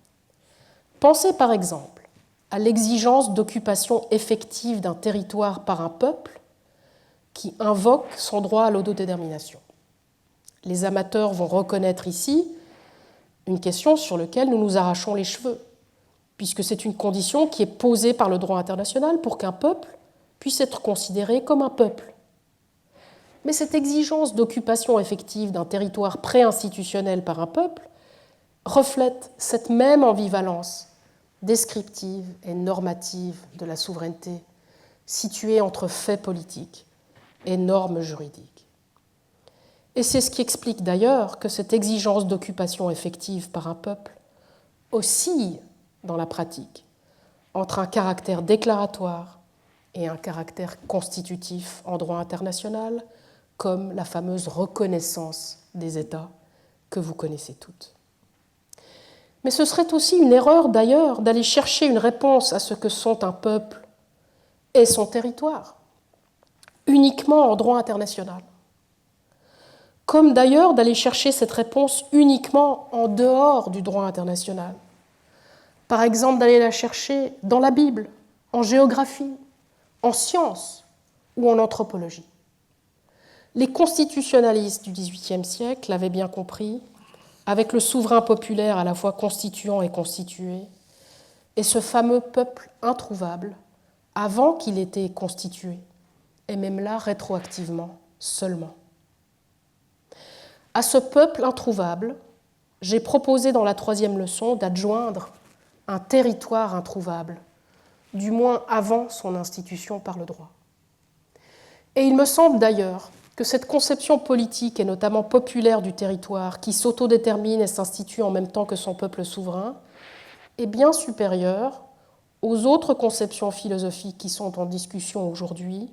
Pensez par exemple à l'exigence d'occupation effective d'un territoire par un peuple qui invoque son droit à l'autodétermination. Les amateurs vont reconnaître ici une question sur laquelle nous nous arrachons les cheveux, puisque c'est une condition qui est posée par le droit international pour qu'un peuple puisse être considéré comme un peuple. Mais cette exigence d'occupation effective d'un territoire pré-institutionnel par un peuple reflète cette même ambivalence descriptive et normative de la souveraineté située entre faits politiques et normes juridiques. Et c'est ce qui explique d'ailleurs que cette exigence d'occupation effective par un peuple oscille dans la pratique entre un caractère déclaratoire et un caractère constitutif en droit international, comme la fameuse reconnaissance des États que vous connaissez toutes. Mais ce serait aussi une erreur d'ailleurs d'aller chercher une réponse à ce que sont un peuple et son territoire, uniquement en droit international. Comme d'ailleurs d'aller chercher cette réponse uniquement en dehors du droit international. Par exemple, d'aller la chercher dans la Bible, en géographie, en sciences ou en anthropologie. Les constitutionnalistes du XVIIIe siècle l'avaient bien compris, avec le souverain populaire à la fois constituant et constitué, et ce fameux peuple introuvable, avant qu'il ait été constitué, et même là rétroactivement seulement. À ce peuple introuvable, j'ai proposé dans la troisième leçon d'adjoindre un territoire introuvable, du moins avant son institution par le droit. Et il me semble d'ailleurs que cette conception politique et notamment populaire du territoire qui s'autodétermine et s'institue en même temps que son peuple souverain est bien supérieure aux autres conceptions philosophiques qui sont en discussion aujourd'hui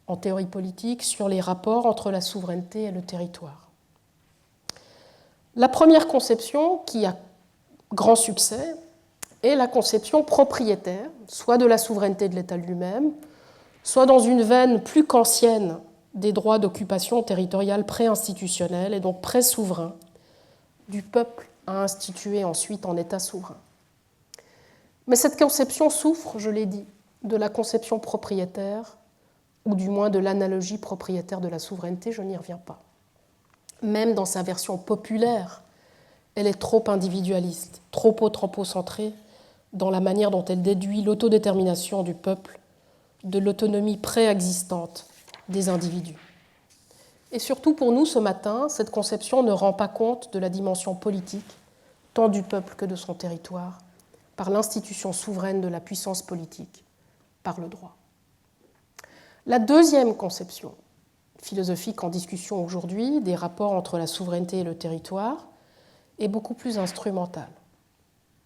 en théorie politique sur les rapports entre la souveraineté et le territoire. La première conception qui a grand succès est la conception propriétaire, soit de la souveraineté de l'État lui-même, soit dans une veine plus qu'ancienne des droits d'occupation territoriale pré-institutionnels et donc pré-souverains du peuple à instituer ensuite en État souverain. Mais cette conception souffre, je l'ai dit, de la conception propriétaire, ou du moins de l'analogie propriétaire de la souveraineté, je n'y reviens pas. Même dans sa version populaire, elle est trop individualiste, trop anthropocentrée dans la manière dont elle déduit l'autodétermination du peuple de l'autonomie préexistante des individus. Et surtout pour nous, ce matin, cette conception ne rend pas compte de la dimension politique, tant du peuple que de son territoire, par l'institution souveraine de la puissance politique, par le droit. La deuxième conception philosophique en discussion aujourd'hui des rapports entre la souveraineté et le territoire est beaucoup plus instrumentale,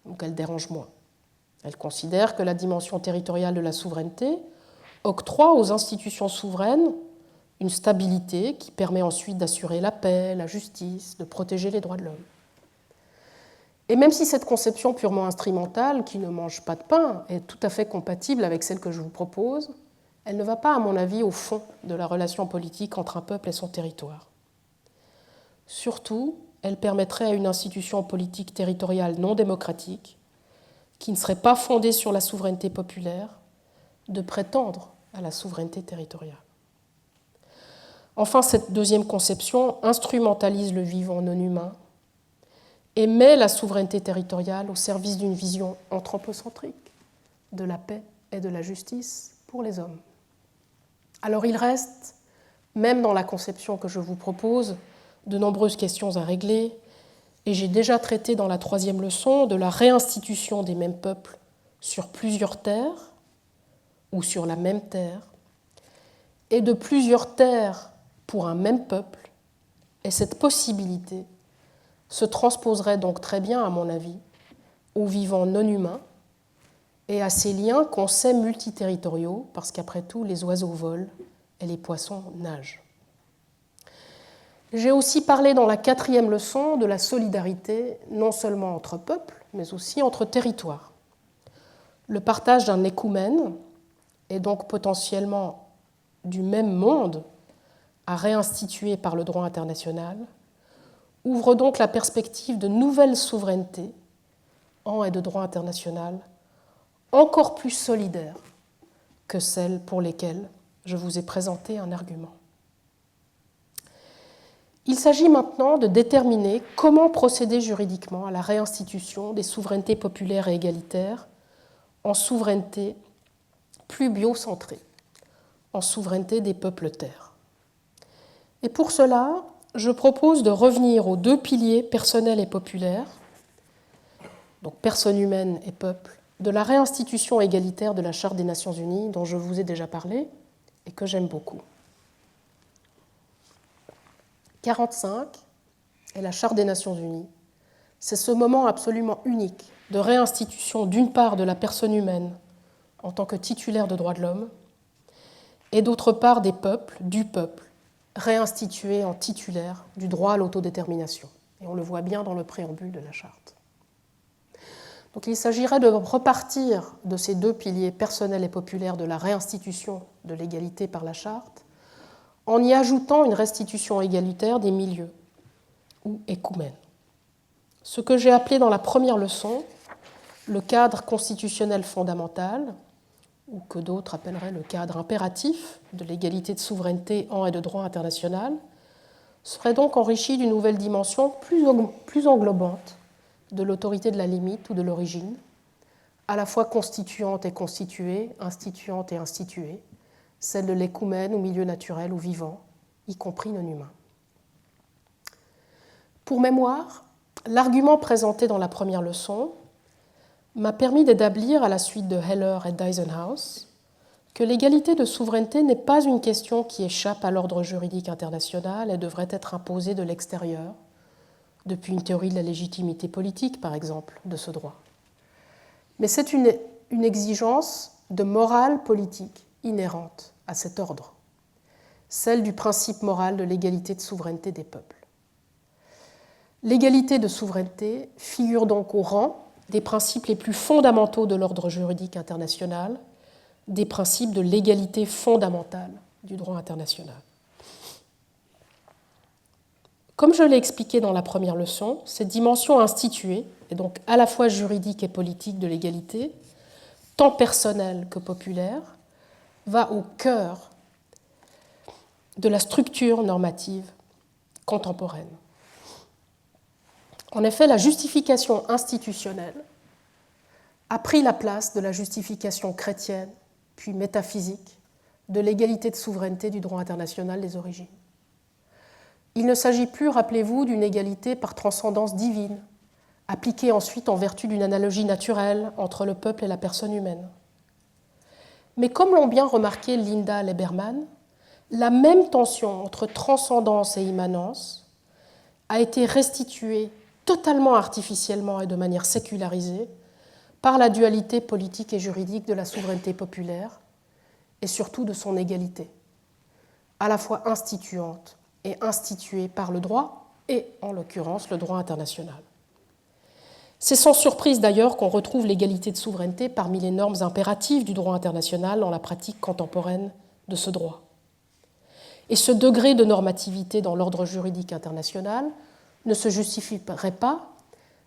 donc elle dérange moins. Elle considère que la dimension territoriale de la souveraineté octroie aux institutions souveraines une stabilité qui permet ensuite d'assurer la paix, la justice, de protéger les droits de l'homme. Et même si cette conception purement instrumentale, qui ne mange pas de pain, est tout à fait compatible avec celle que je vous propose, elle ne va pas, à mon avis, au fond de la relation politique entre un peuple et son territoire. Surtout, elle permettrait à une institution politique territoriale non démocratique, qui ne serait pas fondée sur la souveraineté populaire, de prétendre à la souveraineté territoriale. Enfin, cette deuxième conception instrumentalise le vivant non humain et met la souveraineté territoriale au service d'une vision anthropocentrique de la paix et de la justice pour les hommes. Alors il reste, même dans la conception que je vous propose, de nombreuses questions à régler, et j'ai déjà traité dans la troisième leçon de la réinstitution des mêmes peuples sur plusieurs terres, ou sur la même terre, et de plusieurs terres pour un même peuple, et cette possibilité se transposerait donc très bien, à mon avis, aux vivants non humains et à ces liens qu'on sait multiterritoriaux, parce qu'après tout, les oiseaux volent et les poissons nagent. J'ai aussi parlé dans la quatrième leçon de la solidarité, non seulement entre peuples, mais aussi entre territoires. Le partage d'un écoumène, et donc potentiellement du même monde, à réinstituer par le droit international, ouvre donc la perspective de nouvelles souverainetés, en et de droit international, encore plus solidaires que celles pour lesquelles je vous ai présenté un argument. Il s'agit maintenant de déterminer comment procéder juridiquement à la réinstitution des souverainetés populaires et égalitaires en souveraineté plus biocentrée, en souveraineté des peuples-terres. Et pour cela, je propose de revenir aux deux piliers personnels et populaires, donc personne humaine et peuple, de la réinstitution égalitaire de la Charte des Nations Unies, dont je vous ai déjà parlé et que j'aime beaucoup. 1945 et la Charte des Nations Unies, c'est ce moment absolument unique de réinstitution d'une part de la personne humaine en tant que titulaire de droits de l'homme et d'autre part des peuples, du peuple, réinstitué en titulaire du droit à l'autodétermination. Et on le voit bien dans le préambule de la Charte. Donc il s'agirait de repartir de ces deux piliers personnels et populaires de la réinstitution de l'égalité par la Charte en y ajoutant une restitution égalitaire des milieux, ou écoumènes. Ce que j'ai appelé dans la première leçon le cadre constitutionnel fondamental, ou que d'autres appelleraient le cadre impératif de l'égalité de souveraineté en et de droit international, serait donc enrichi d'une nouvelle dimension plus englobante de l'autorité de la limite ou de l'origine, à la fois constituante et constituée, instituante et instituée, celle de l'écoumène ou milieu naturel ou vivant, y compris non humain. Pour mémoire, l'argument présenté dans la première leçon m'a permis d'établir, à la suite de Heller et d'Eisenhower, que l'égalité de souveraineté n'est pas une question qui échappe à l'ordre juridique international et devrait être imposée de l'extérieur, depuis une théorie de la légitimité politique, par exemple, de ce droit. Mais c'est une exigence de morale politique inhérente à cet ordre, celle du principe moral de l'égalité de souveraineté des peuples. L'égalité de souveraineté figure donc au rang des principes les plus fondamentaux de l'ordre juridique international, des principes de l'égalité fondamentale du droit international. Comme je l'ai expliqué dans la première leçon, cette dimension instituée, et donc à la fois juridique et politique de l'égalité, tant personnelle que populaire, va au cœur de la structure normative contemporaine. En effet, la justification institutionnelle a pris la place de la justification chrétienne, puis métaphysique, de l'égalité de souveraineté du droit international des origines. Il ne s'agit plus, rappelez-vous, d'une égalité par transcendance divine, appliquée ensuite en vertu d'une analogie naturelle entre le peuple et la personne humaine. Mais comme l'ont bien remarqué Lindahl et Berman, la même tension entre transcendance et immanence a été restituée totalement artificiellement et de manière sécularisée par la dualité politique et juridique de la souveraineté populaire et surtout de son égalité, à la fois instituante et instituée par le droit et, en l'occurrence, le droit international. C'est sans surprise d'ailleurs qu'on retrouve l'égalité de souveraineté parmi les normes impératives du droit international dans la pratique contemporaine de ce droit. Et ce degré de normativité dans l'ordre juridique international ne se justifierait pas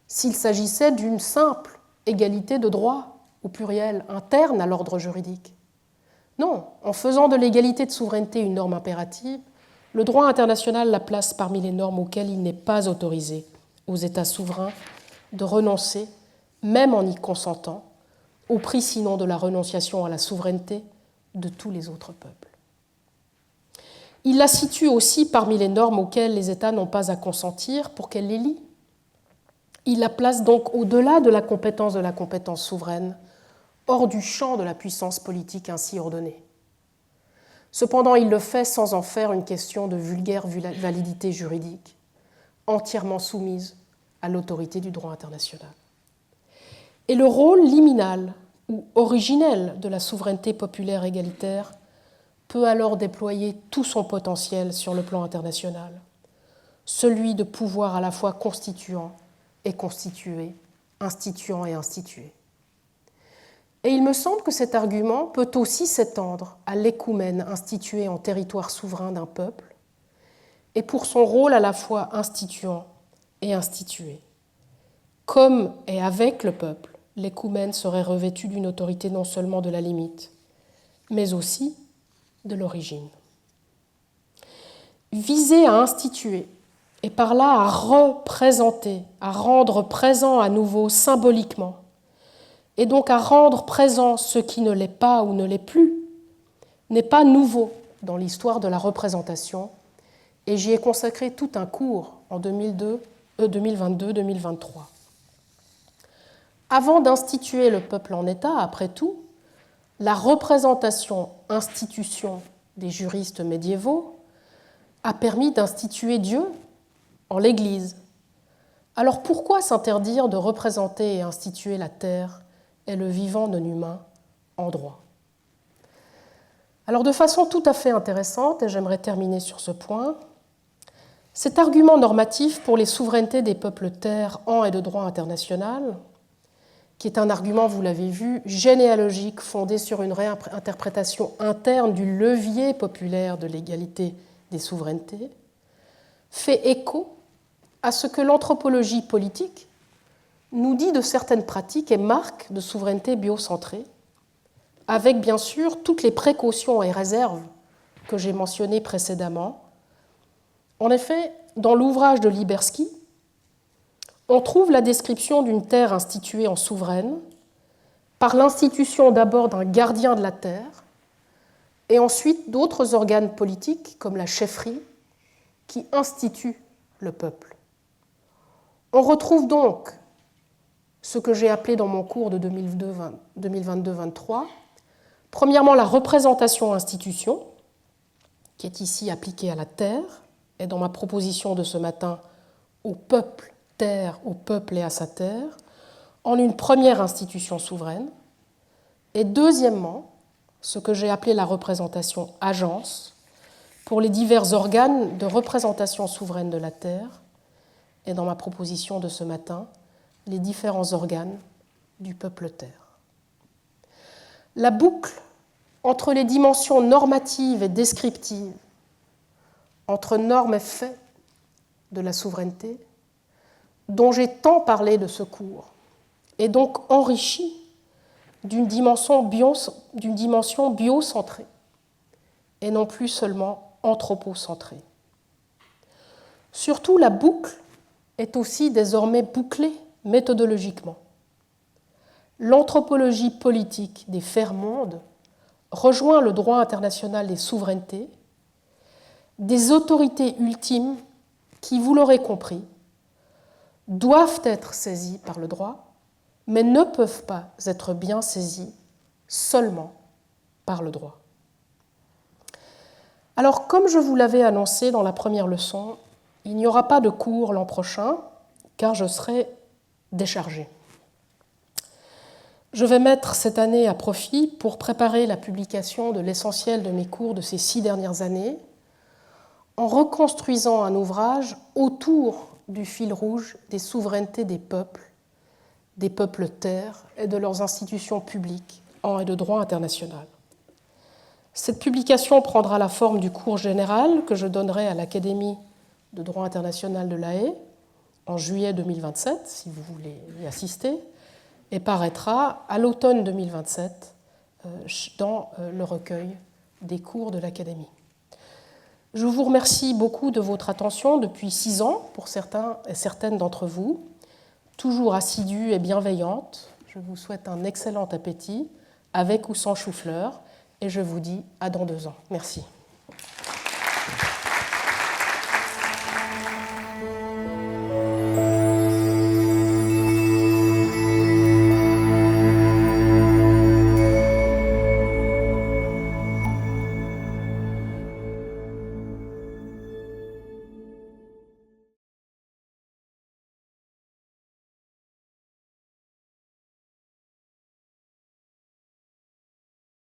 s'il s'agissait d'une simple égalité de droit, au pluriel, interne à l'ordre juridique. Non, en faisant de l'égalité de souveraineté une norme impérative, le droit international la place parmi les normes auxquelles il n'est pas autorisé aux États souverains de renoncer, même en y consentant, au prix sinon de la renonciation à la souveraineté de tous les autres peuples. Il la situe aussi parmi les normes auxquelles les États n'ont pas à consentir pour qu'elle les lie. Il la place donc au-delà de la compétence souveraine, hors du champ de la puissance politique ainsi ordonnée. Cependant, il le fait sans en faire une question de vulgaire validité juridique, entièrement soumise à l'autorité du droit international. Et le rôle liminal ou originel de la souveraineté populaire égalitaire peut alors déployer tout son potentiel sur le plan international, celui de pouvoir à la fois constituant et constitué, instituant et institué. Et il me semble que cet argument peut aussi s'étendre à l'écoumène instituée en territoire souverain d'un peuple, et pour son rôle à la fois instituant et institué. Comme et avec le peuple, l'écoumène serait revêtue d'une autorité non seulement de la limite, mais aussi de l'origine. Viser à instituer et par là à représenter, à rendre présent à nouveau symboliquement, et donc à rendre présent ce qui ne l'est pas ou ne l'est plus, n'est pas nouveau dans l'histoire de la représentation, et j'y ai consacré tout un cours en 2022-2023. Avant d'instituer le peuple en État, après tout, la représentation institution des juristes médiévaux a permis d'instituer Dieu en l'Église. Alors pourquoi s'interdire de représenter et instituer la terre et le vivant non humain en droit ? Alors de façon tout à fait intéressante, et j'aimerais terminer sur ce point, cet argument normatif pour les souverainetés des peuples terres en et de droit international, qui est un argument, vous l'avez vu, généalogique, fondé sur une réinterprétation interne du levier populaire de l'égalité des souverainetés, fait écho à ce que l'anthropologie politique nous dit de certaines pratiques et marques de souveraineté biocentrée, avec bien sûr toutes les précautions et réserves que j'ai mentionnées précédemment. En effet, dans l'ouvrage de Liberski, on trouve la description d'une terre instituée en souveraine par l'institution d'abord d'un gardien de la terre et ensuite d'autres organes politiques comme la chefferie qui instituent le peuple. On retrouve donc ce que j'ai appelé dans mon cours de 2022-23, premièrement la représentation institution, qui est ici appliquée à la terre, et dans ma proposition de ce matin au peuple terre, au peuple et à sa terre, en une première institution souveraine, et deuxièmement, ce que j'ai appelé la représentation agence, pour les divers organes de représentation souveraine de la terre, et dans ma proposition de ce matin, les différents organes du peuple terre. La boucle entre les dimensions normatives et descriptives, entre normes et faits de la souveraineté, dont j'ai tant parlé de ce cours, est donc enrichie d'une dimension biocentrée et non plus seulement anthropocentrée. Surtout, la boucle est aussi désormais bouclée méthodologiquement. L'anthropologie politique des faits-mondes rejoint le droit international des souverainetés, des autorités ultimes qui, vous l'aurez compris, doivent être saisies par le droit, mais ne peuvent pas être bien saisies seulement par le droit. Alors, comme je vous l'avais annoncé dans la première leçon, il n'y aura pas de cours l'an prochain, car je serai déchargée. Je vais mettre cette année à profit pour préparer la publication de l'essentiel de mes cours de ces 6 dernières années, en reconstruisant un ouvrage autour du fil rouge des souverainetés des peuples terres et de leurs institutions publiques en et de droit international. Cette publication prendra la forme du cours général que je donnerai à l'Académie de droit international de La Haye en juillet 2027, si vous voulez y assister, et paraîtra à l'automne 2027 dans le recueil des cours de l'Académie. Je vous remercie beaucoup de votre attention depuis 6 ans pour certains et certaines d'entre vous, toujours assidue et bienveillante. Je vous souhaite un excellent appétit, avec ou sans chou-fleur, et je vous dis à dans 2 ans. Merci.